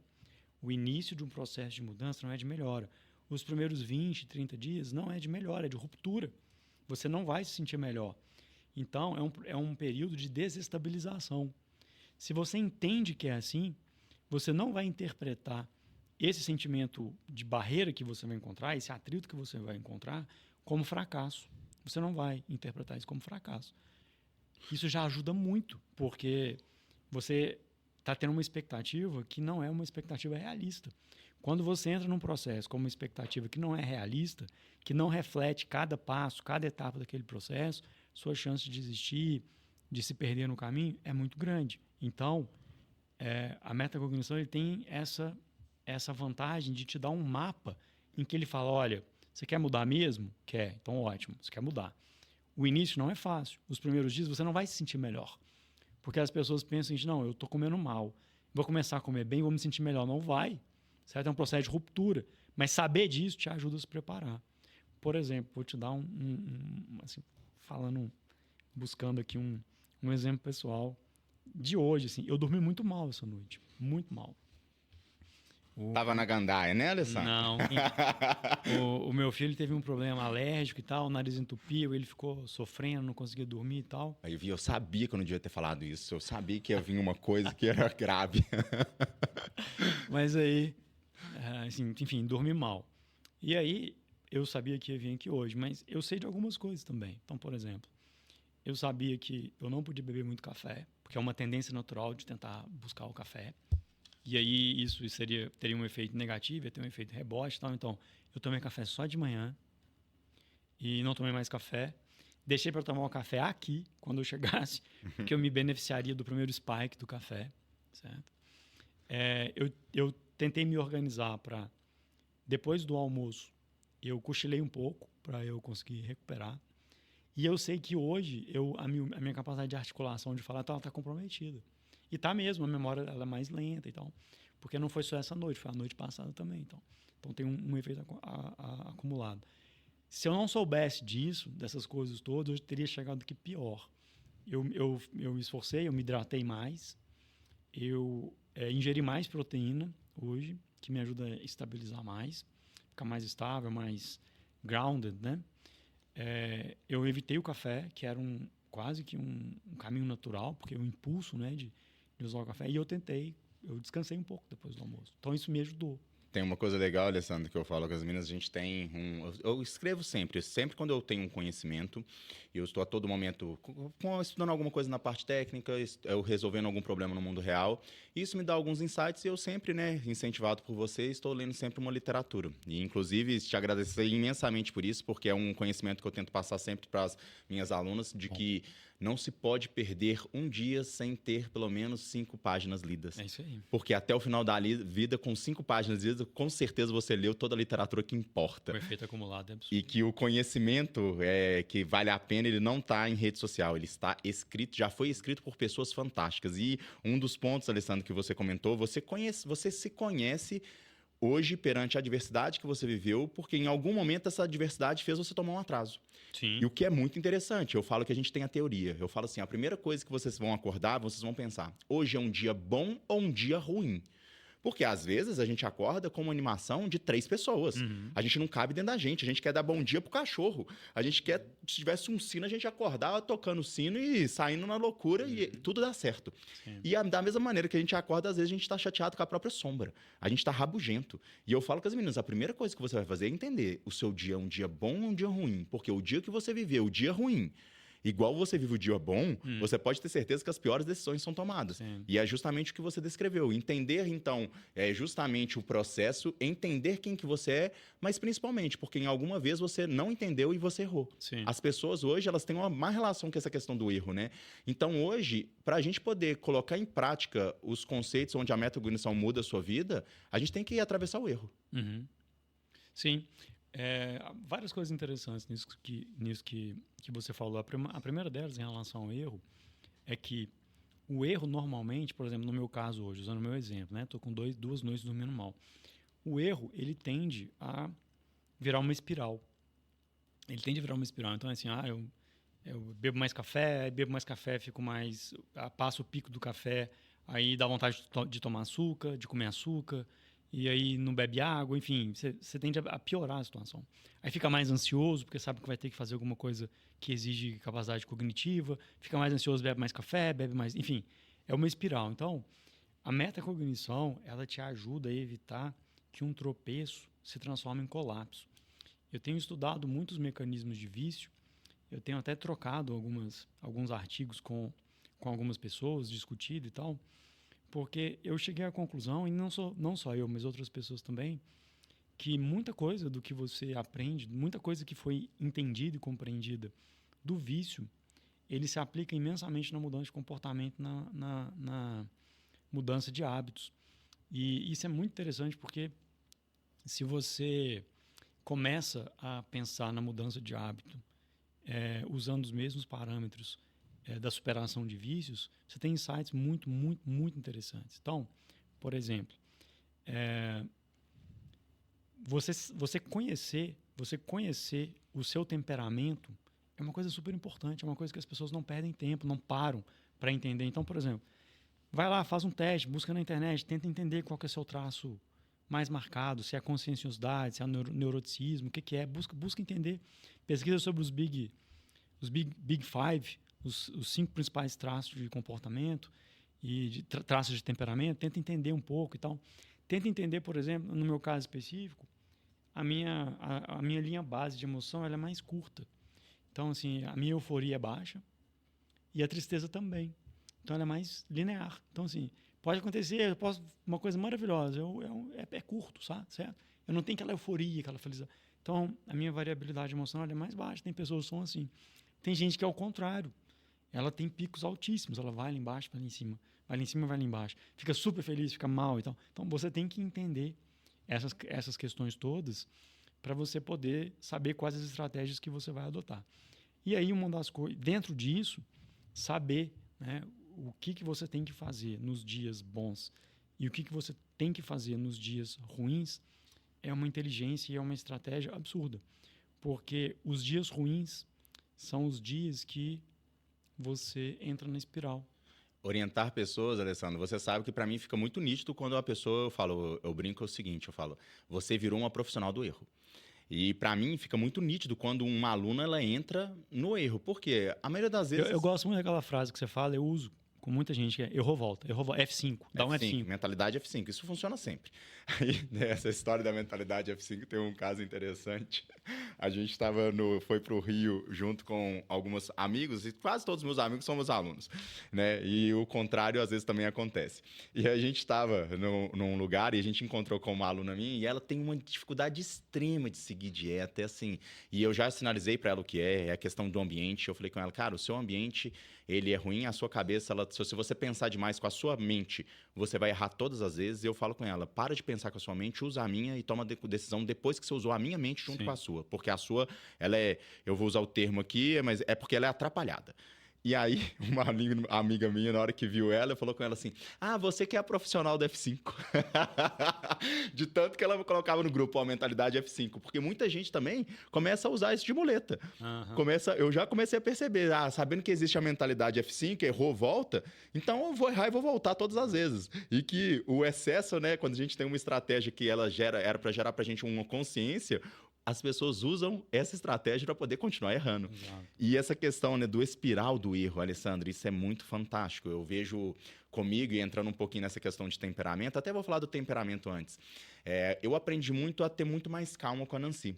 O início de um processo de mudança não é de melhora. Os primeiros 20, 30 dias não é de melhora, é de ruptura. Você não vai se sentir melhor. Então, é um período de desestabilização. Se você entende que é assim, você não vai interpretar esse sentimento de barreira que você vai encontrar, esse atrito que você vai encontrar, como fracasso. Você não vai interpretar isso como fracasso. Isso já ajuda muito, porque você está tendo uma expectativa que não é uma expectativa realista. Quando você entra num processo com uma expectativa que não é realista, que não reflete cada passo, cada etapa daquele processo, sua chance de desistir, de se perder no caminho, é muito grande. Então, a metacognição ele tem essa vantagem de te dar um mapa em que ele fala, olha, você quer mudar mesmo? Quer, então ótimo, você quer mudar. O início não é fácil. Os primeiros dias você não vai se sentir melhor. Porque as pessoas pensam, não, eu estou comendo mal, vou começar a comer bem, vou me sentir melhor. Não vai. Certo? É um processo de ruptura. Mas saber disso te ajuda a se preparar. Por exemplo, vou te dar assim, buscando aqui um exemplo pessoal de hoje. Assim, eu dormi muito mal essa noite. Muito mal. Tava na gandaia, né, Alessandro? Não. O meu filho teve um problema alérgico e tal, o nariz entupiu, ele ficou sofrendo, não conseguia dormir e tal. Aí eu sabia que eu não devia ter falado isso. Eu sabia que ia vir uma coisa que era grave. Mas aí, assim, enfim, dormi mal. E aí, eu sabia que ia vir aqui hoje, mas eu sei de algumas coisas também. Então, por exemplo, eu sabia que eu não podia beber muito café, porque é uma tendência natural de tentar buscar o café. E aí isso teria um efeito negativo, ia ter um efeito rebote e tal. Então, eu tomei café só de manhã e não tomei mais café. Deixei para tomar o café aqui, quando eu chegasse, porque eu me beneficiaria do primeiro spike do café, certo? Eu tentei me organizar para, depois do almoço, eu cochilei um pouco para eu conseguir recuperar. E eu sei que hoje a minha capacidade de articulação, de falar, está comprometida. E tá mesmo, a memória ela é mais lenta e tal. Porque não foi só essa noite, foi a noite passada também. Então tem um efeito acumulado. Se eu não soubesse disso, dessas coisas todas, eu teria chegado aqui pior. Eu me esforcei, eu me hidratei mais, eu ingeri mais proteína hoje, que me ajuda a estabilizar mais, ficar mais estável, mais grounded, né? Eu evitei o café, que era quase que um caminho natural, porque o impulso, né, de usar o café, e eu descansei um pouco depois do almoço. Então isso me ajudou. Tem uma coisa legal, Alessandro, que eu falo com as meninas, a gente tem eu escrevo sempre quando eu tenho um conhecimento, eu estou a todo momento estudando alguma coisa na parte técnica, eu resolvendo algum problema no mundo real, isso me dá alguns insights e eu sempre, né, incentivado por você, estou lendo sempre uma literatura. E, inclusive, te agradecer imensamente por isso, porque é um conhecimento que eu tento passar sempre para as minhas alunas, de que não se pode perder um dia sem ter pelo menos 5 páginas lidas. É isso aí. Porque até o final da vida, com 5 páginas lidas, com certeza você leu toda a literatura que importa. O efeito acumulado é absurdo. E que o conhecimento que vale a pena, ele não está em rede social, ele está escrito, já foi escrito por pessoas fantásticas. E um dos pontos, Alessandro, que você comentou, você se conhece hoje perante a adversidade que você viveu, porque em algum momento essa adversidade fez você tomar um atraso. Sim. E o que é muito interessante, eu falo que a gente tem a teoria. Eu falo assim, a primeira coisa que vocês vão acordar, vocês vão pensar, hoje é um dia bom ou um dia ruim? Porque, às vezes, a gente acorda com uma animação de 3 pessoas. A gente não cabe dentro da gente. A gente quer dar bom dia pro cachorro. A gente quer, se tivesse um sino, a gente acordar tocando o sino e saindo na loucura e tudo dá certo. Sim. E da mesma maneira que a gente acorda, às vezes a gente tá chateado com a própria sombra. A gente tá rabugento. E eu falo com as meninas, a primeira coisa que você vai fazer é entender o seu dia é um dia bom ou um dia ruim. Porque o dia que você viveu, o dia ruim, igual você vive o dia bom, você pode ter certeza que as piores decisões são tomadas. Sim. E é justamente o que você descreveu. Entender, então, é justamente o processo, entender quem que você é, mas principalmente porque em alguma vez você não entendeu e você errou. Sim. As pessoas hoje, elas têm uma má relação com essa questão do erro, né? Então, hoje, para a gente poder colocar em prática os conceitos onde a metacognição muda a sua vida, a gente tem que atravessar o erro. Sim. Várias coisas interessantes nisso que você falou. A primeira delas, em relação ao erro, é que o erro normalmente, por exemplo, no meu caso hoje, usando o meu exemplo, né? Estou com 2 noites dormindo mal. O erro, ele tende a virar uma espiral. Ele tende a virar uma espiral. Então, é assim, eu bebo mais café, fico mais... passo o pico do café, aí dá vontade de tomar açúcar, de comer açúcar, e aí não bebe água, enfim, você tende a piorar a situação. Aí fica mais ansioso, porque sabe que vai ter que fazer alguma coisa que exige capacidade cognitiva, fica mais ansioso, bebe mais café, bebe mais... Enfim, é uma espiral. Então, a metacognição, ela te ajuda a evitar que um tropeço se transforme em colapso. Eu tenho estudado muitos mecanismos de vício, eu tenho até trocado alguns artigos com algumas pessoas, discutido e tal, porque eu cheguei à conclusão, e não só eu, mas outras pessoas também, que muita coisa do que você aprende, muita coisa que foi entendida e compreendida do vício, ele se aplica imensamente na mudança de comportamento, na mudança de hábitos. E isso é muito interessante porque se você começa a pensar na mudança de hábito usando os mesmos parâmetros da superação de vícios, você tem insights muito, muito, muito interessantes. Então, por exemplo, você conhecer o seu temperamento é uma coisa super importante, é uma coisa que as pessoas não perdem tempo, não param para entender. Então, por exemplo, vai lá, faz um teste, busca na internet, tenta entender qual que é o seu traço mais marcado, se é a conscienciosidade, se é o neuroticismo, o que é, busca entender. Pesquisa sobre os Big Five, os 5 principais traços de comportamento e de traços de temperamento, tenta entender um pouco e tal. Tenta entender, por exemplo, no meu caso específico, a minha linha base de emoção ela é mais curta. Então, assim, a minha euforia é baixa e a tristeza também. Então, ela é mais linear. Então, assim, pode acontecer, uma coisa maravilhosa, é curto, sabe? Certo? Eu não tenho aquela euforia, aquela felicidade. Então, a minha variabilidade emocional é mais baixa. Tem pessoas que são assim. Tem gente que é o contrário. Ela tem picos altíssimos. Ela vai lá embaixo, vai lá em cima. Vai lá em cima, vai lá embaixo. Fica super feliz, fica mal e tal. Então, você tem que entender essas questões todas para você poder saber quais as estratégias que você vai adotar. E aí, uma das coisas... Dentro disso, saber, né, o que você tem que fazer nos dias bons e o que você tem que fazer nos dias ruins é uma inteligência e é uma estratégia absurda. Porque os dias ruins são os dias que você entra na espiral. Orientar pessoas, Alessandro, você sabe que para mim fica muito nítido quando uma pessoa, eu brinco o seguinte, eu falo, você virou uma profissional do erro. E para mim fica muito nítido quando uma aluna ela entra no erro, porque a maioria das vezes... Eu gosto muito daquela frase que você fala, eu uso com muita gente, que é errou, volta, F5, dá um F5. Mentalidade F5, isso funciona sempre. Aí, nessa história da mentalidade F5 tem um caso interessante. A gente foi para o Rio junto com alguns amigos, e quase todos os meus amigos são meus alunos, né? E o contrário às vezes também acontece. E a gente estava num lugar e a gente encontrou com uma aluna minha e ela tem uma dificuldade extrema de seguir dieta, assim, e eu já sinalizei para ela o que é a questão do ambiente. Eu falei com ela, cara, o seu ambiente ele é ruim, a sua cabeça, se você pensar demais com a sua mente, você vai errar todas as vezes. E eu falo com ela, para de pensar com a sua mente, usa a minha e toma decisão depois que você usou a minha mente junto com a sua. Porque a sua, eu vou usar o termo aqui, mas é porque ela é atrapalhada. E aí, uma amiga minha, na hora que viu ela, falou com ela assim: ah, você que é a profissional do F5. De tanto que ela colocava no grupo a mentalidade F5. Porque muita gente também começa a usar isso de muleta. Eu já comecei a perceber, sabendo que existe a mentalidade F5, errou, volta, então eu vou errar e vou voltar todas as vezes. E que o excesso, né, quando a gente tem uma estratégia que ela era para gerar pra gente uma consciência, as pessoas usam essa estratégia para poder continuar errando. Exato. E essa questão, né, do espiral do erro, Alessandro, isso é muito fantástico. Eu vejo comigo, e entrando um pouquinho nessa questão de temperamento, até vou falar do temperamento antes. Eu aprendi muito a ter muito mais calma com a Nancy.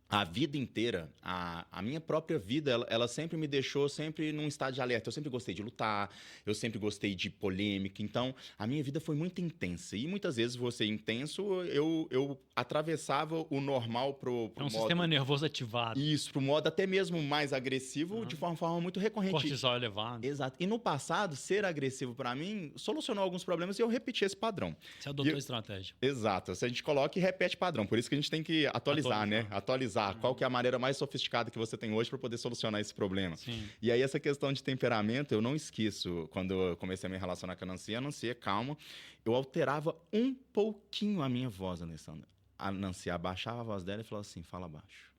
A vida inteira, a minha própria vida, ela sempre me deixou sempre num estado de alerta. Eu sempre gostei de lutar, eu sempre gostei de polêmica. Então, a minha vida foi muito intensa. E muitas vezes, você intenso, eu atravessava o normal pro É um modo... sistema nervoso ativado. Isso, pro modo até mesmo mais agressivo, de uma forma muito recorrente. Cortisol elevado. Exato. E no passado, ser agressivo para mim solucionou alguns problemas e eu repeti esse padrão. Você adotou a estratégia. Exato. Se a gente coloca e repete padrão. Por isso que a gente tem que atualizar, né? Atualizar. Qual que é a maneira mais sofisticada que você tem hoje para poder solucionar esse problema. Sim. E aí, essa questão de temperamento, eu não esqueço. Quando eu comecei a me relacionar com a Nancy é calma. Eu alterava um pouquinho a minha voz, Alessandra. A Nancy abaixava a voz dela e falava assim, fala baixo.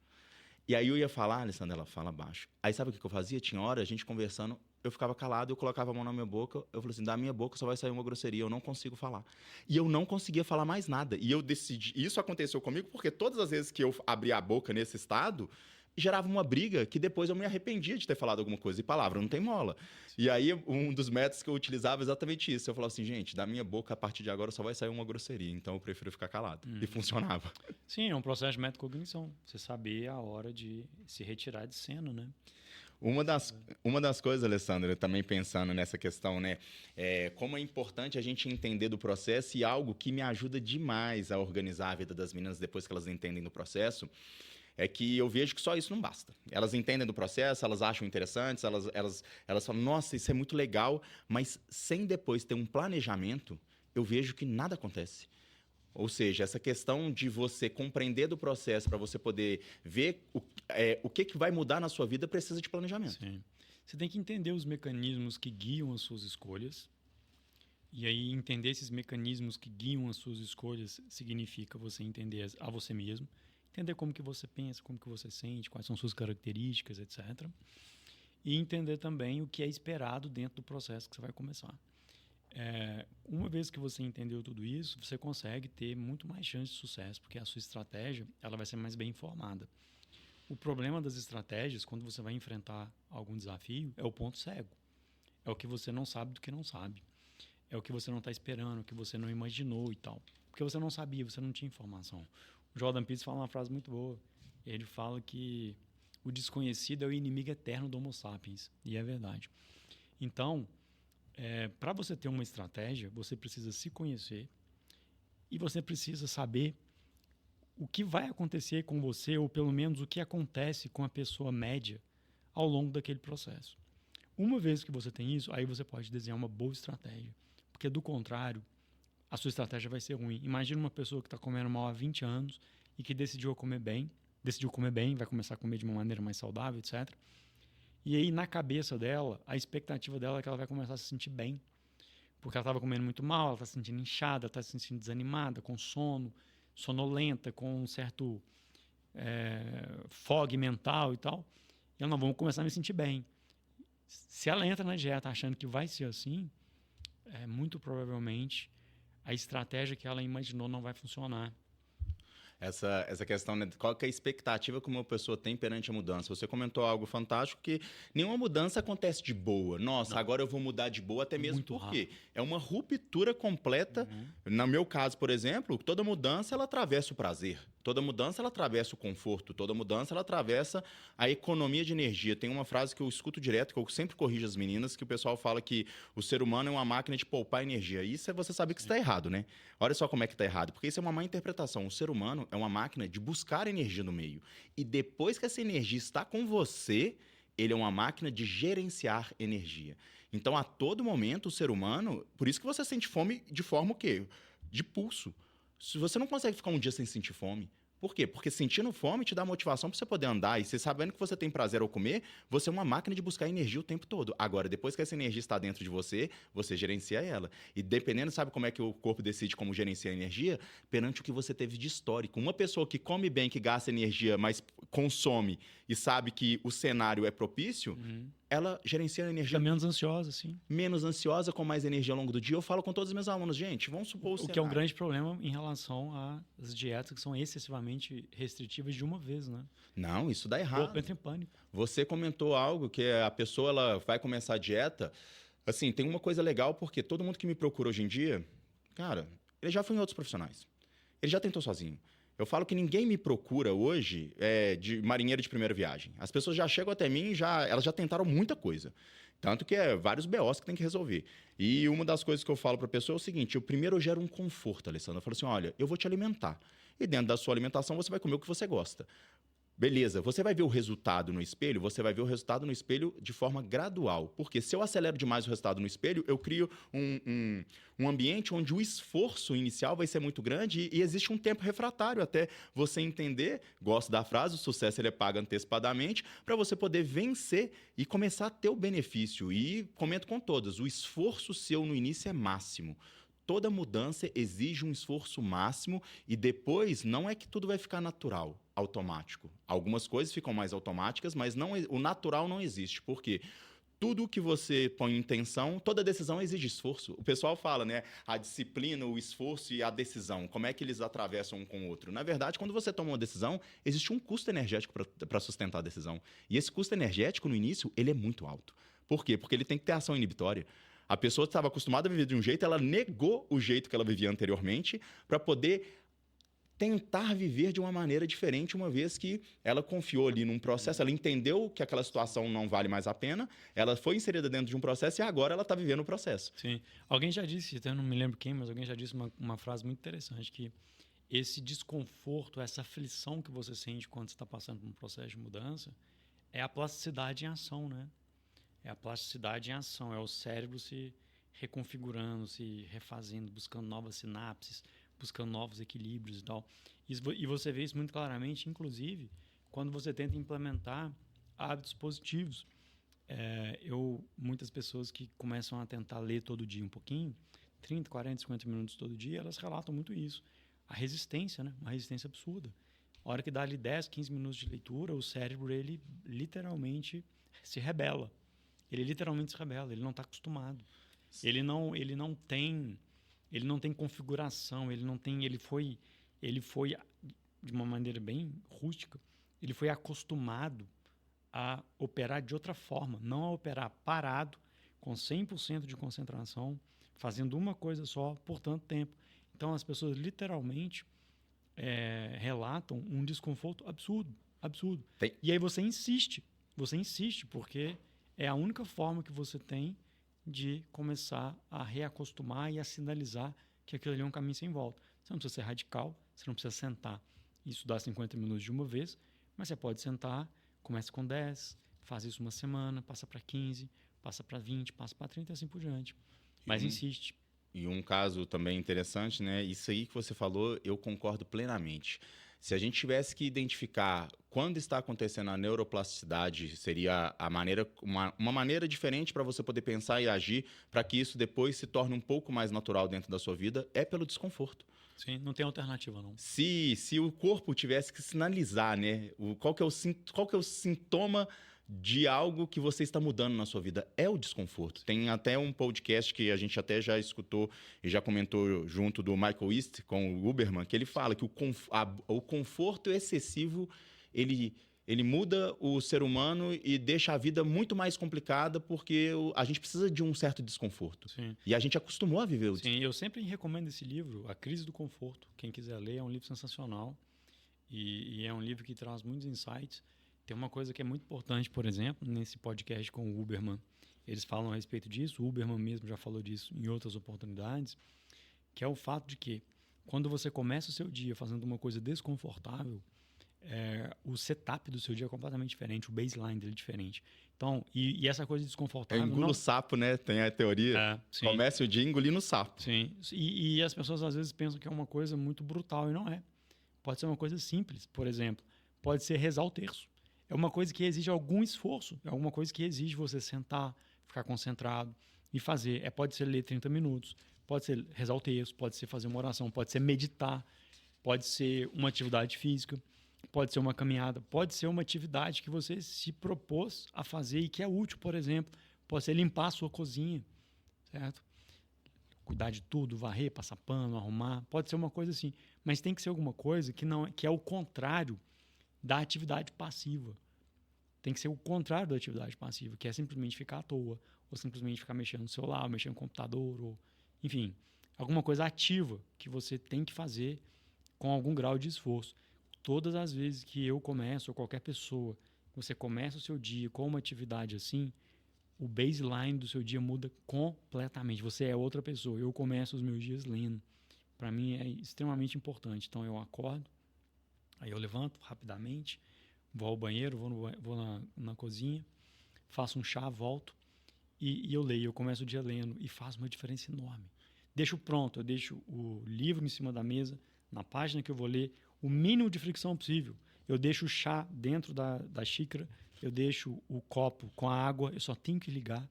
E aí eu ia falar, Alessandra, ela fala baixo. Aí sabe o que eu fazia? Tinha hora, a gente conversando, eu ficava calado, eu colocava a mão na minha boca, eu falei assim, da minha boca só vai sair uma grosseria, eu não consigo falar. E eu não conseguia falar mais nada. E eu decidi, isso aconteceu comigo porque todas as vezes que eu abria a boca nesse estado, gerava uma briga que depois eu me arrependia de ter falado alguma coisa. E palavra não tem mola. E aí, um dos métodos que eu utilizava é exatamente isso. Eu falava assim, gente, da minha boca, a partir de agora, só vai sair uma grosseria. Então, eu prefiro ficar calado. E funcionava. Sim, é um processo de metacognição. Você saber a hora de se retirar de cena, né? Uma das coisas, Alessandra, também pensando nessa questão, né? Como é importante a gente entender do processo e algo que me ajuda demais a organizar a vida das meninas depois que elas entendem do processo, é que eu vejo que só isso não basta. Elas entendem do processo, elas acham interessantes, elas falam, nossa, isso é muito legal, mas sem depois ter um planejamento, eu vejo que nada acontece. Ou seja, essa questão de você compreender do processo para você poder ver o que vai mudar na sua vida precisa de planejamento. Sim. Você tem que entender os mecanismos que guiam as suas escolhas. E aí, entender esses mecanismos que guiam as suas escolhas significa você entender a você mesmo, entender como que você pensa, como que você sente, quais são suas características, etc. E entender também o que é esperado dentro do processo que você vai começar. Uma vez que você entendeu tudo isso, você consegue ter muito mais chance de sucesso, porque a sua estratégia ela vai ser mais bem informada. O problema das estratégias, quando você vai enfrentar algum desafio, é o ponto cego. É o que você não sabe do que não sabe. É o que você não está esperando, o que você não imaginou e tal. Porque você não sabia, você não tinha informação. O Jordan Peterson fala uma frase muito boa. Ele fala que o desconhecido é o inimigo eterno do Homo sapiens. E é verdade. Então, para você ter uma estratégia, você precisa se conhecer e você precisa saber o que vai acontecer com você, ou pelo menos o que acontece com a pessoa média ao longo daquele processo. Uma vez que você tem isso, aí você pode desenhar uma boa estratégia. Porque, do contrário, a sua estratégia vai ser ruim. Imagina uma pessoa que está comendo mal há 20 anos e que decidiu comer bem, vai começar a comer de uma maneira mais saudável, etc. E aí, na cabeça dela, a expectativa dela é que ela vai começar a se sentir bem. Porque ela estava comendo muito mal, ela está se sentindo inchada, está se sentindo desanimada, com sono, sonolenta, com um certo fog mental e tal. E ela, não, vamos começar a me sentir bem. Se ela entra na dieta achando que vai ser assim, muito provavelmente a estratégia que ela imaginou não vai funcionar. Essa questão, né? Qual que é a expectativa que uma pessoa tem perante a mudança? Você comentou algo fantástico, que nenhuma mudança acontece de boa. Nossa, agora eu vou mudar de boa, até mesmo Muito porque rápido. é uma ruptura completa. No meu caso, por exemplo, toda mudança ela atravessa o prazer. Toda mudança ela atravessa o conforto. Toda mudança ela atravessa a economia de energia. Tem uma frase que eu escuto direto, que eu sempre corrijo as meninas, que o pessoal fala que o ser humano é uma máquina de poupar energia. Isso você sabe que está errado, né? Olha só como é que está errado, porque isso é uma má interpretação. O ser humano é uma máquina de buscar energia no meio. E depois que essa energia está com você, ele é uma máquina de gerenciar energia. Então, a todo momento, o ser humano... Por isso que você sente fome de forma o quê? De pulso. Se você não consegue ficar um dia sem sentir fome, Por quê? Porque sentindo fome te dá motivação para você poder andar. E você sabendo que você tem prazer ao comer, você é uma máquina de buscar energia o tempo todo. Agora, depois que essa energia está dentro de você, você gerencia ela. E dependendo, sabe como é que o corpo decide como gerenciar a energia? Perante o que você teve de histórico. Uma pessoa que come bem, que gasta energia, mas consome e sabe que o cenário é propício, ela gerencia a energia. Fica menos ansiosa, sim. Menos ansiosa, com mais energia ao longo do dia. Eu falo com todos os meus alunos, gente, vamos supor o que é um grande problema em relação às dietas que são excessivamente restritivas de uma vez, né? Não, isso dá O errado. corpo entra em pânico. Você comentou algo que a pessoa ela vai começar a dieta. Assim, tem uma coisa legal, porque todo mundo que me procura hoje em dia, cara, ele já foi em outros profissionais. Ele já tentou sozinho. Eu falo que ninguém me procura hoje de marinheiro de primeira viagem. As pessoas já chegam até mim, elas já tentaram muita coisa. Tanto que vários BOs que tem que resolver. E uma das coisas que eu falo para a pessoa é o seguinte, primeiro eu gero um conforto, Alessandra. Eu falo assim, olha, eu vou te alimentar. E dentro da sua alimentação você vai comer o que você gosta. Beleza, você vai ver o resultado no espelho? Você vai ver o resultado no espelho de forma gradual. Porque se eu acelero demais o resultado no espelho, eu crio um ambiente onde o esforço inicial vai ser muito grande e existe um tempo refratário até você entender, gosto da frase, o sucesso ele é pago antecipadamente, para você poder vencer e começar a ter o benefício. E comento com todas, o esforço seu no início é máximo. Toda mudança exige um esforço máximo e depois não é que tudo vai ficar natural, automático. Algumas coisas ficam mais automáticas, mas o natural não existe. Por quê? Tudo que você põe em intenção, toda decisão exige esforço. O pessoal fala, né? A disciplina, o esforço e a decisão. Como é que eles atravessam um com o outro? Na verdade, quando você toma uma decisão, existe um custo energético para sustentar a decisão. E esse custo energético, no início, ele é muito alto. Por quê? Porque ele tem que ter ação inibitória. A pessoa estava acostumada a viver de um jeito, ela negou o jeito que ela vivia anteriormente para poder tentar viver de uma maneira diferente, uma vez que ela confiou ali num processo, ela entendeu que aquela situação não vale mais a pena, ela foi inserida dentro de um processo e agora ela está vivendo o processo. Sim. Alguém já disse, até não me lembro quem, mas alguém já disse uma frase muito interessante, que esse desconforto, essa aflição que você sente quando você está passando por um processo de mudança é a plasticidade em ação, né? É a plasticidade em ação, é o cérebro se reconfigurando, se refazendo, buscando novas sinapses, buscando novos equilíbrios e tal. E você vê isso muito claramente, inclusive, quando você tenta implementar hábitos positivos. Muitas pessoas que começam a tentar ler todo dia um pouquinho, 30, 40, 50 minutos todo dia, elas relatam muito isso. A resistência, né? Uma resistência absurda. A hora que dá ali 10, 15 minutos de leitura, o cérebro, ele literalmente se rebela. Ele literalmente se rebela, ele não está acostumado. Ele não tem configuração, ele foi de uma maneira bem rústica, ele foi acostumado a operar de outra forma, não a operar parado, com 100% de concentração, fazendo uma coisa só por tanto tempo. Então as pessoas literalmente relatam um desconforto absurdo. E aí você insiste porque é a única forma que você tem de começar a reacostumar e a sinalizar que aquilo ali é um caminho sem volta. Você não precisa ser radical, você não precisa sentar e estudar 50 minutos de uma vez, mas você pode sentar, começa com 10, faz isso uma semana, passa para 15, passa para 20, passa para 30 e assim por diante. Mas insiste. E um caso também interessante, né? Isso aí que você falou, eu concordo plenamente. Se a gente tivesse que identificar quando está acontecendo a neuroplasticidade, seria uma maneira diferente para você poder pensar e agir para que isso depois se torne um pouco mais natural dentro da sua vida, é pelo desconforto. Sim, não tem alternativa, não. Se o corpo tivesse que sinalizar, né? Qual que é o sintoma de algo que você está mudando na sua vida? É o desconforto. Tem até um podcast que a gente até já escutou e já comentou junto do Michael East com o Huberman, que ele fala que o conforto excessivo, ele muda o ser humano e deixa a vida muito mais complicada porque a gente precisa de um certo desconforto. Sim. E a gente acostumou a viver o desconforto. Sim, eu sempre recomendo esse livro, A Crise do Conforto. Quem quiser ler, é um livro sensacional e é um livro que traz muitos insights. Tem uma coisa que é muito importante, por exemplo, nesse podcast com o Huberman. Eles falam a respeito disso, o Huberman mesmo já falou disso em outras oportunidades, que é o fato de que quando você começa o seu dia fazendo uma coisa desconfortável, o setup do seu dia é completamente diferente, o baseline dele é diferente. Então, e essa coisa desconfortável... Engula o sapo, né? Tem a teoria. Começa o dia engolindo o sapo. Sim, e as pessoas às vezes pensam que é uma coisa muito brutal e não é. Pode ser uma coisa simples, por exemplo. Pode ser rezar o terço. É uma coisa que exige algum esforço. É alguma coisa que exige você sentar, ficar concentrado e fazer. Pode ser ler 30 minutos, pode ser rezar o terço, pode ser fazer uma oração, pode ser meditar, pode ser uma atividade física, pode ser uma caminhada, pode ser uma atividade que você se propôs a fazer e que é útil, por exemplo. Pode ser limpar a sua cozinha, certo? Cuidar de tudo, varrer, passar pano, arrumar. Pode ser uma coisa assim. Mas tem que ser alguma coisa que é o contrário da atividade passiva. Tem que ser o contrário da atividade passiva, que é simplesmente ficar à toa, ou simplesmente ficar mexendo no celular, mexendo no computador, ou, enfim, alguma coisa ativa que você tem que fazer com algum grau de esforço. Todas as vezes que eu começo, ou qualquer pessoa, você começa o seu dia com uma atividade assim, o baseline do seu dia muda completamente. Você é outra pessoa. Eu começo os meus dias lendo. Para mim é extremamente importante. Então eu acordo, aí eu levanto rapidamente, vou ao banheiro, vou na cozinha, faço um chá, volto e eu leio. Eu começo o dia lendo e faz uma diferença enorme. Deixo pronto, eu deixo o livro em cima da mesa, na página que eu vou ler, o mínimo de fricção possível. Eu deixo o chá dentro da xícara, eu deixo o copo com a água, eu só tenho que ligar.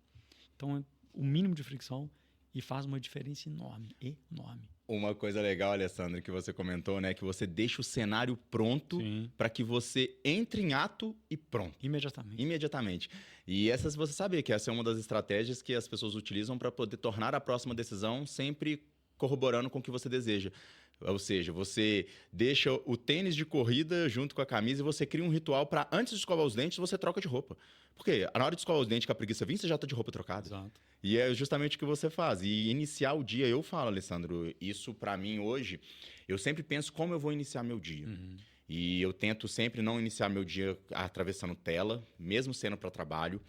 Então, é o mínimo de fricção e faz uma diferença enorme, enorme. Uma coisa legal, Alessandro, que você comentou, né? Que você deixa o cenário pronto para que você entre em ato e pronto. Imediatamente. E você sabia que essa é uma das estratégias que as pessoas utilizam para poder tornar a próxima decisão sempre corroborando com o que você deseja. Ou seja, você deixa o tênis de corrida junto com a camisa e você cria um ritual para, antes de escovar os dentes, você troca de roupa. Porque na hora de escovar os dentes, que a preguiça vem, você já está de roupa trocada. Exato. E é justamente o que você faz. E iniciar o dia, eu falo, Alessandro, isso para mim hoje, eu sempre penso como eu vou iniciar meu dia. Uhum. E eu tento sempre não iniciar meu dia atravessando tela, mesmo sendo para trabalho.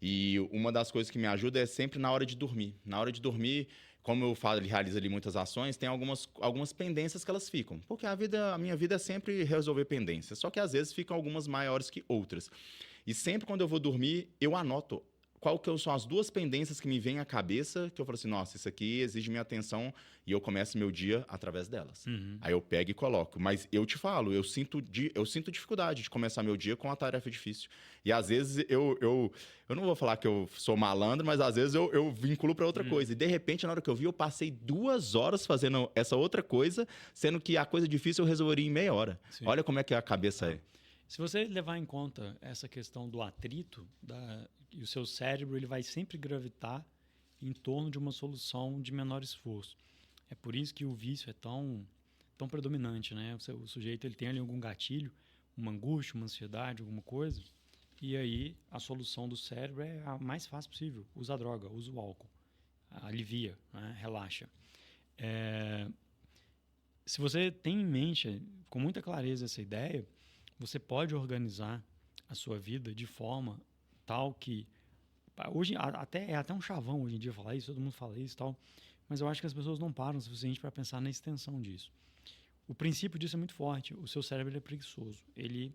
E uma das coisas que me ajuda é sempre na hora de dormir. Na hora de dormir, como eu falo, ele realiza ali muitas ações, tem algumas pendências que elas ficam. Porque a minha vida é sempre resolver pendências. Só que às vezes ficam algumas maiores que outras. E sempre quando eu vou dormir, eu anoto qual que são as 2 pendências que me vêm à cabeça, que eu falo assim, nossa, isso aqui exige minha atenção, e eu começo meu dia através delas. Uhum. Aí eu pego e coloco. Mas eu te falo, eu sinto dificuldade de começar meu dia com uma tarefa difícil. E às vezes eu não vou falar que eu sou malandro, mas às vezes eu vinculo para outra coisa. E de repente, na hora que eu vi, eu passei 2 horas fazendo essa outra coisa, sendo que a coisa difícil eu resolveria em meia hora. Sim. Olha como é que a cabeça é. Se você levar em conta essa questão do atrito, e o seu cérebro ele vai sempre gravitar em torno de uma solução de menor esforço. É por isso que o vício é tão predominante, né? O sujeito ele tem ali algum gatilho, uma angústia, uma ansiedade, alguma coisa, e aí a solução do cérebro é a mais fácil possível. Usa a droga, usa o álcool, alivia, né? Relaxa. Se você tem em mente, com muita clareza essa ideia, você pode organizar a sua vida de forma tal que... Hoje, é até um chavão hoje em dia falar isso, todo mundo fala isso e tal, mas eu acho que as pessoas não param o suficiente para pensar na extensão disso. O princípio disso é muito forte. O seu cérebro é preguiçoso. Ele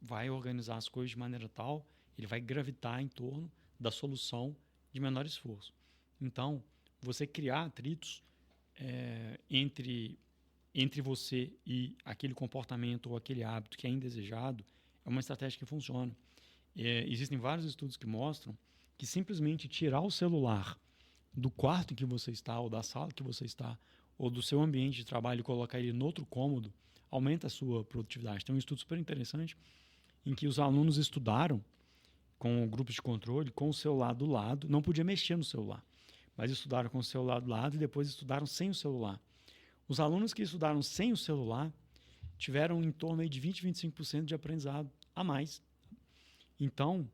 vai organizar as coisas de maneira tal, ele vai gravitar em torno da solução de menor esforço. Então, você criar atritos entre você e aquele comportamento ou aquele hábito que é indesejado é uma estratégia que funciona. Existem vários estudos que mostram que simplesmente tirar o celular do quarto em que você está, ou da sala que você está, ou do seu ambiente de trabalho e colocar ele em outro cômodo, aumenta a sua produtividade. Tem um estudo super interessante em que os alunos estudaram com grupos de controle, com o celular do lado, não podia mexer no celular, mas estudaram com o celular do lado e depois estudaram sem o celular. Os alunos que estudaram sem o celular tiveram em torno aí de 20, 25% de aprendizado a mais. Então,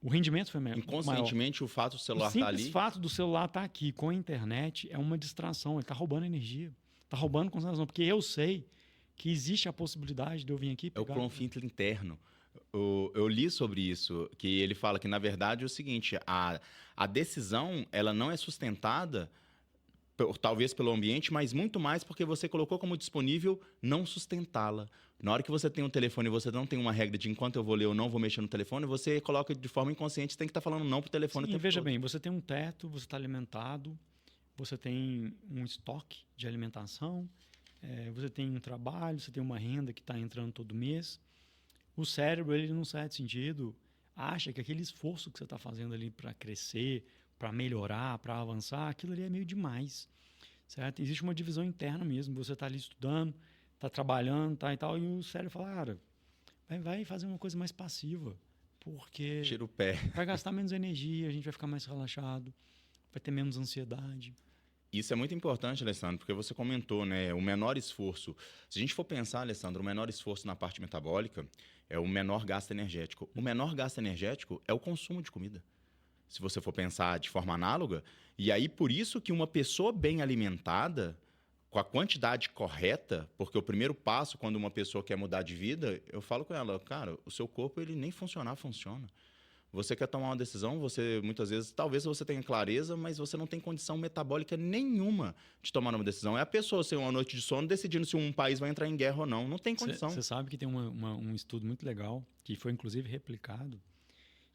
o rendimento foi maior. Inconscientemente, o fato do celular estar ali... O simples fato do celular estar aqui com a internet é uma distração. Ele está roubando energia. Está roubando concentração. Porque eu sei que existe a possibilidade de eu vir aqui pegar... É o conflito interno. Eu li sobre isso, que ele fala que, na verdade, é o seguinte, a decisão ela não é sustentada talvez pelo ambiente, mas muito mais porque você colocou como disponível não sustentá-la. Na hora que você tem um telefone e você não tem uma regra de enquanto eu vou ler ou não vou mexer no telefone, você coloca de forma inconsciente, você tem que estar falando não pro telefone. Sim, veja bem, você tem um teto, você está alimentado, você tem um estoque de alimentação você tem um trabalho, você tem uma renda que está entrando todo mês. O cérebro, ele, num certo sentido, acha que aquele esforço que você está fazendo ali para crescer, para melhorar, para avançar, aquilo ali é meio demais, certo? Existe uma divisão interna mesmo. Você está ali estudando, está trabalhando, tá, e tal, e o cérebro fala, cara, vai fazer uma coisa mais passiva, porque Tira o pé. vai gastar menos energia, a gente vai ficar mais relaxado, vai ter menos ansiedade. Isso é muito importante, Alessandro, porque você comentou, né, o menor esforço. Se a gente for pensar, Alessandro, o menor esforço na parte metabólica é o menor gasto energético. O menor gasto energético é o consumo de comida. Se você for pensar de forma análoga, e aí por isso que uma pessoa bem alimentada, com a quantidade correta, porque o primeiro passo quando uma pessoa quer mudar de vida, eu falo com ela, cara, o seu corpo ele nem funciona. Você quer tomar uma decisão, você muitas vezes, talvez você tenha clareza, mas você não tem condição metabólica nenhuma de tomar uma decisão. É a pessoa sem uma noite de sono decidindo se um país vai entrar em guerra ou não. Não tem condição. Você sabe que tem um estudo muito legal, que foi inclusive replicado,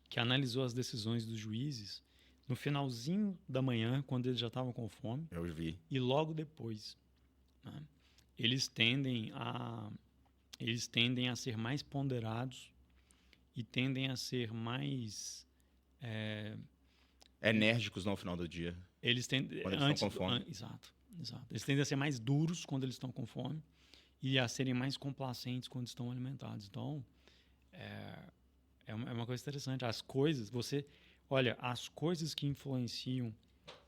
que analisou as decisões dos juízes no finalzinho da manhã, quando eles já estavam com fome. Eu vi. E logo depois. Né? Eles tendem a ser mais ponderados e tendem a ser mais enérgicos no final do dia. Eles tendem quando eles estão com fome. Exato. Eles tendem a ser mais duros quando eles estão com fome e a serem mais complacentes quando estão alimentados. Então, é uma coisa interessante. As coisas que influenciam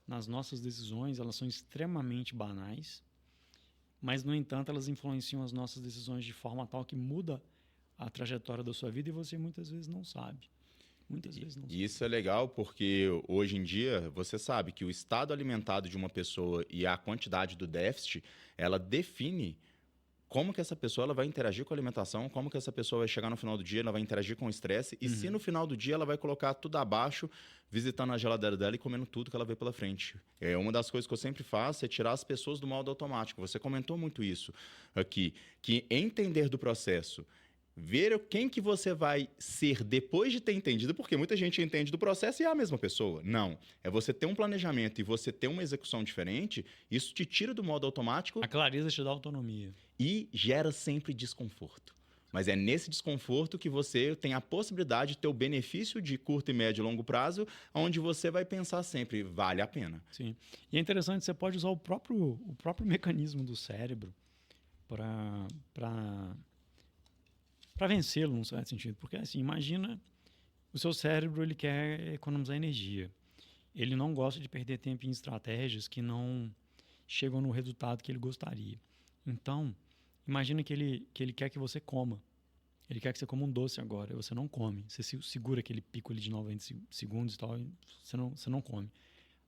nas nossas decisões, elas são extremamente banais, mas, no entanto, elas influenciam as nossas decisões de forma tal que muda a trajetória da sua vida e você muitas vezes não sabe. E isso é legal porque hoje em dia você sabe que o estado alimentado de uma pessoa e a quantidade do déficit, ela define como que essa pessoa ela vai interagir com a alimentação, como que essa pessoa vai chegar no final do dia, ela vai interagir com o estresse e se no final do dia ela vai colocar tudo abaixo, visitando a geladeira dela e comendo tudo que ela vê pela frente. Uma das coisas que eu sempre faço é tirar as pessoas do modo automático. Você comentou muito isso aqui, que entender do processo, ver quem que você vai ser depois de ter entendido, porque muita gente entende do processo e é a mesma pessoa. Não. É você ter um planejamento e você ter uma execução diferente, isso te tira do modo automático. A clareza te dá autonomia. E gera sempre desconforto. Mas é nesse desconforto que você tem a possibilidade de ter o benefício de curto, médio e longo prazo, onde você vai pensar sempre, vale a pena. Sim. E é interessante, você pode usar o próprio mecanismo do cérebro para vencê-lo, num certo sentido. Porque, assim, imagina o seu cérebro, ele quer economizar energia. Ele não gosta de perder tempo em estratégias que não chegam no resultado que ele gostaria. Então, imagina que ele quer que você coma. Ele quer que você coma um doce agora, e você não come. Você segura aquele pico ali de 90 segundos e tal, e você não come.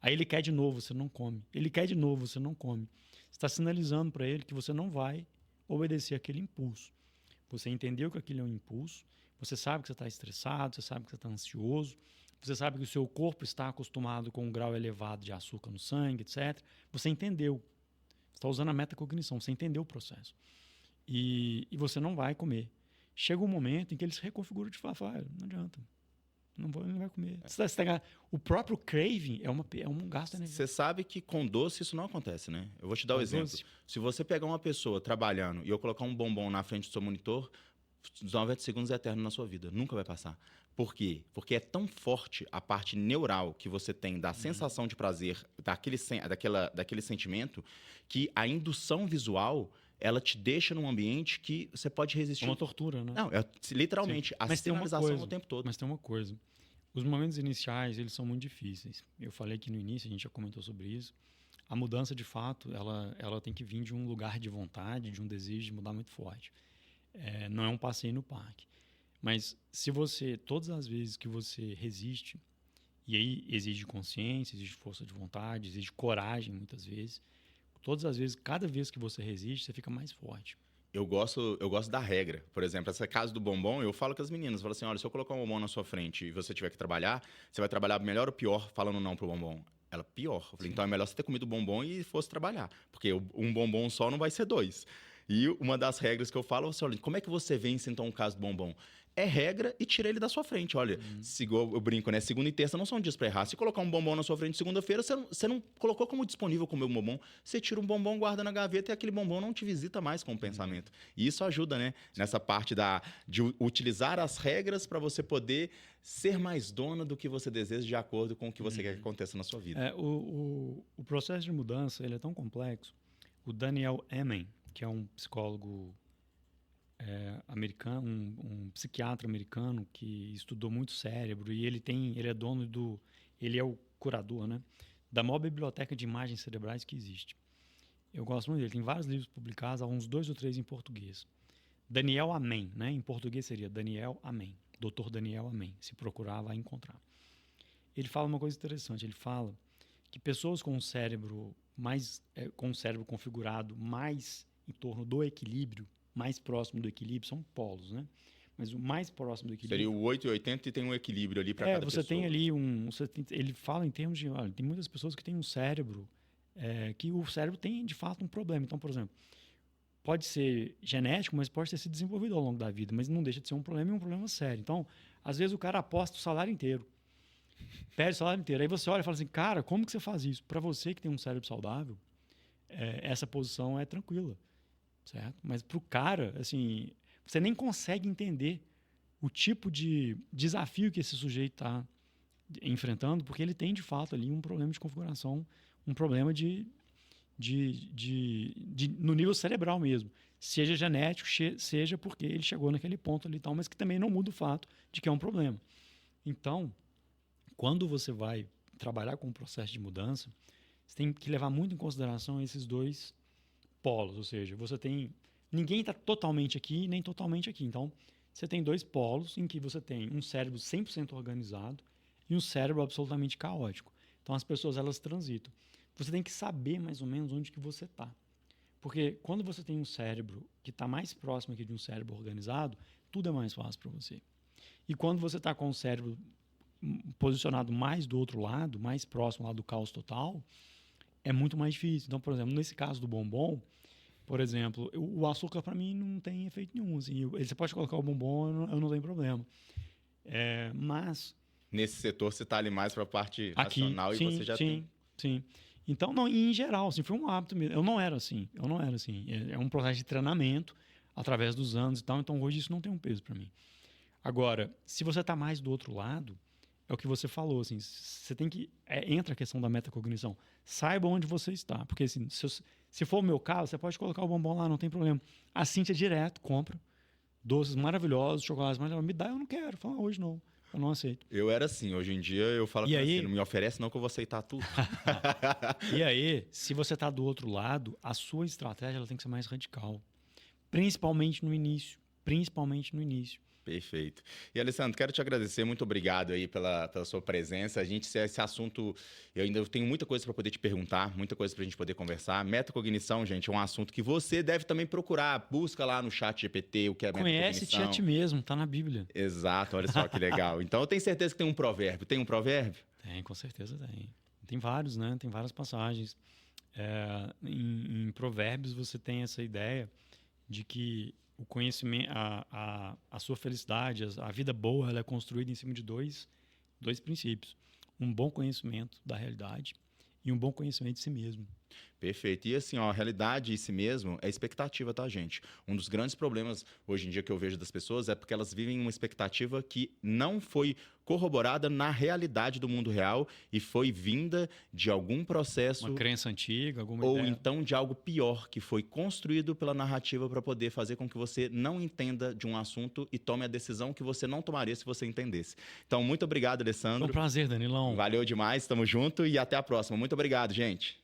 Aí ele quer de novo, você não come. Ele quer de novo, você não come. Você está sinalizando para ele que você não vai obedecer aquele impulso. Você entendeu que aquilo é um impulso, você sabe que você está estressado, você sabe que você está ansioso, você sabe que o seu corpo está acostumado com um grau elevado de açúcar no sangue, etc. Você entendeu. Você está usando a metacognição, você entendeu o processo. E você não vai comer. Chega um momento em que ele se reconfigura de falar, não adianta. Não vai comer. O próprio craving é um gasto energético. Você sabe que com doce isso não acontece, né? Eu vou te dar um exemplo. Doce. Se você pegar uma pessoa trabalhando e eu colocar um bombom na frente do seu monitor, os 90 segundos é eterno na sua vida. Nunca vai passar. Por quê? Porque é tão forte a parte neural que você tem da sensação de prazer, daquele sentimento, que a indução visual ela te deixa num ambiente que você pode resistir. É uma tortura, né? Não, literalmente, a sinalização o tempo todo. Mas tem uma coisa. Os momentos iniciais, eles são muito difíceis. Eu falei que no início, a gente já comentou sobre isso. A mudança, de fato, ela tem que vir de um lugar de vontade, de um desejo de mudar muito forte. Não é um passeio no parque. Mas se você, todas as vezes que você resiste, e aí exige consciência, exige força de vontade, exige coragem, muitas vezes, todas as vezes, cada vez que você resiste, você fica mais forte. Eu gosto da regra. Por exemplo, essa caso do bombom, eu falo com as meninas, eu falo assim, olha, se eu colocar um bombom na sua frente e você tiver que trabalhar, você vai trabalhar melhor ou pior falando não pro bombom? Ela, pior. Eu falei, então é melhor você ter comido bombom e fosse trabalhar, porque um bombom só não vai ser 2. E uma das regras que eu falo é assim, olha, como é que você vence, então, o caso do bombom? É regra e tira ele da sua frente. Olha, eu brinco, né? Segunda e terça não são dias para errar. Se colocar um bombom na sua frente segunda-feira, você não colocou como disponível comer um bombom, você tira um bombom, guarda na gaveta e aquele bombom não te visita mais com o pensamento. E isso ajuda, né? Nessa parte de utilizar as regras para você poder ser mais dona do que você deseja de acordo com o que você quer que aconteça na sua vida. O processo de mudança ele é tão complexo. O Daniel Amen, que é um psicólogo americano, um psiquiatra americano que estudou muito cérebro e ele é o curador, né, da maior biblioteca de imagens cerebrais que existe. Eu gosto muito dele, tem vários livros publicados, há uns 2 ou 3 em português. Daniel Amen, né, em português seria Daniel Amen, Dr. Daniel Amen, se procurar vai encontrar. Ele fala uma coisa interessante, ele fala que pessoas com um cérebro configurado mais em torno do equilíbrio, mais próximo do equilíbrio, são polos, né? Mas o mais próximo do equilíbrio... Seria o 8 e 80 e tem um equilíbrio ali para cada pessoa. Tem ali ele fala em termos de... Olha, tem muitas pessoas que têm um cérebro... que o cérebro tem, de fato, um problema. Então, por exemplo, pode ser genético, mas pode ter sido desenvolvido ao longo da vida, mas não deixa de ser um problema e um problema sério. Então, às vezes o cara aposta o salário inteiro. Perde o salário inteiro. Aí você olha e fala assim, cara, como que você faz isso? Para você que tem um cérebro saudável, essa posição é tranquila. Certo? Mas para o cara, assim, você nem consegue entender o tipo de desafio que esse sujeito está enfrentando, porque ele tem, de fato, ali um problema de configuração, um problema no nível cerebral mesmo. Seja genético, seja porque ele chegou naquele ponto ali e tal, mas que também não muda o fato de que é um problema. Então, quando você vai trabalhar com o processo de mudança, você tem que levar muito em consideração esses dois polos, ou seja, ninguém está totalmente aqui nem totalmente aqui. Então, você tem 2 polos em que você tem um cérebro 100% organizado e um cérebro absolutamente caótico. Então, as pessoas, elas transitam. Você tem que saber mais ou menos onde que você está. Porque quando você tem um cérebro que está mais próximo aqui de um cérebro organizado, tudo é mais fácil para você. E quando você está com o cérebro posicionado mais do outro lado, mais próximo lá do caos total, é muito mais difícil. Então, por exemplo, nesse caso do bombom, por exemplo, o açúcar para mim não tem efeito nenhum. Assim, você pode colocar o bombom, eu não tenho problema. Mas... Nesse setor você está ali mais para a parte racional e você já tem... Sim. Então, não, em geral, assim, foi um hábito mesmo. Eu não era assim. É um processo de treinamento através dos anos e tal. Então, hoje isso não tem um peso para mim. Agora, se você está mais do outro lado, é o que você falou, assim, você tem que... entra a questão da metacognição. Saiba onde você está. Porque, assim, se for o meu caso, você pode colocar o bombom lá, não tem problema. A Cíntia direto compra doces maravilhosos, chocolates maravilhosos. Me dá, eu não quero. Fala, hoje não. Eu não aceito. Eu era assim. Hoje em dia, eu falo assim, não me oferece não que eu vou aceitar tudo. E aí, se você está do outro lado, a sua estratégia ela tem que ser mais radical. Principalmente no início. Perfeito. E, Alessandro, quero te agradecer, muito obrigado aí pela sua presença. Esse assunto, eu ainda tenho muita coisa para poder te perguntar, muita coisa para a gente poder conversar. Metacognição, gente, é um assunto que você deve também procurar. Busca lá no ChatGPT o que é metacognição. Conhece-te a ti mesmo, tá na Bíblia. Exato, olha só que legal. Então, eu tenho certeza que tem um provérbio. Tem um provérbio? Tem, com certeza tem. Tem vários, né? Tem várias passagens. Em provérbios você tem essa ideia de que o conhecimento, a sua felicidade, a vida boa, ela é construída em cima de dois princípios. Um bom conhecimento da realidade e um bom conhecimento de si mesmo. Perfeito. E assim, a realidade em si mesmo é expectativa, tá, gente? Um dos grandes problemas hoje em dia que eu vejo das pessoas é porque elas vivem uma expectativa que não foi corroborada na realidade do mundo real e foi vinda de algum processo... Uma crença antiga, alguma ou ideia. então de algo pior, que foi construído pela narrativa para poder fazer com que você não entenda de um assunto e tome a decisão que você não tomaria se você entendesse. Então, muito obrigado, Alessandro. Foi um prazer, Danilão. Valeu demais, estamos juntos e até a próxima. Muito obrigado, gente.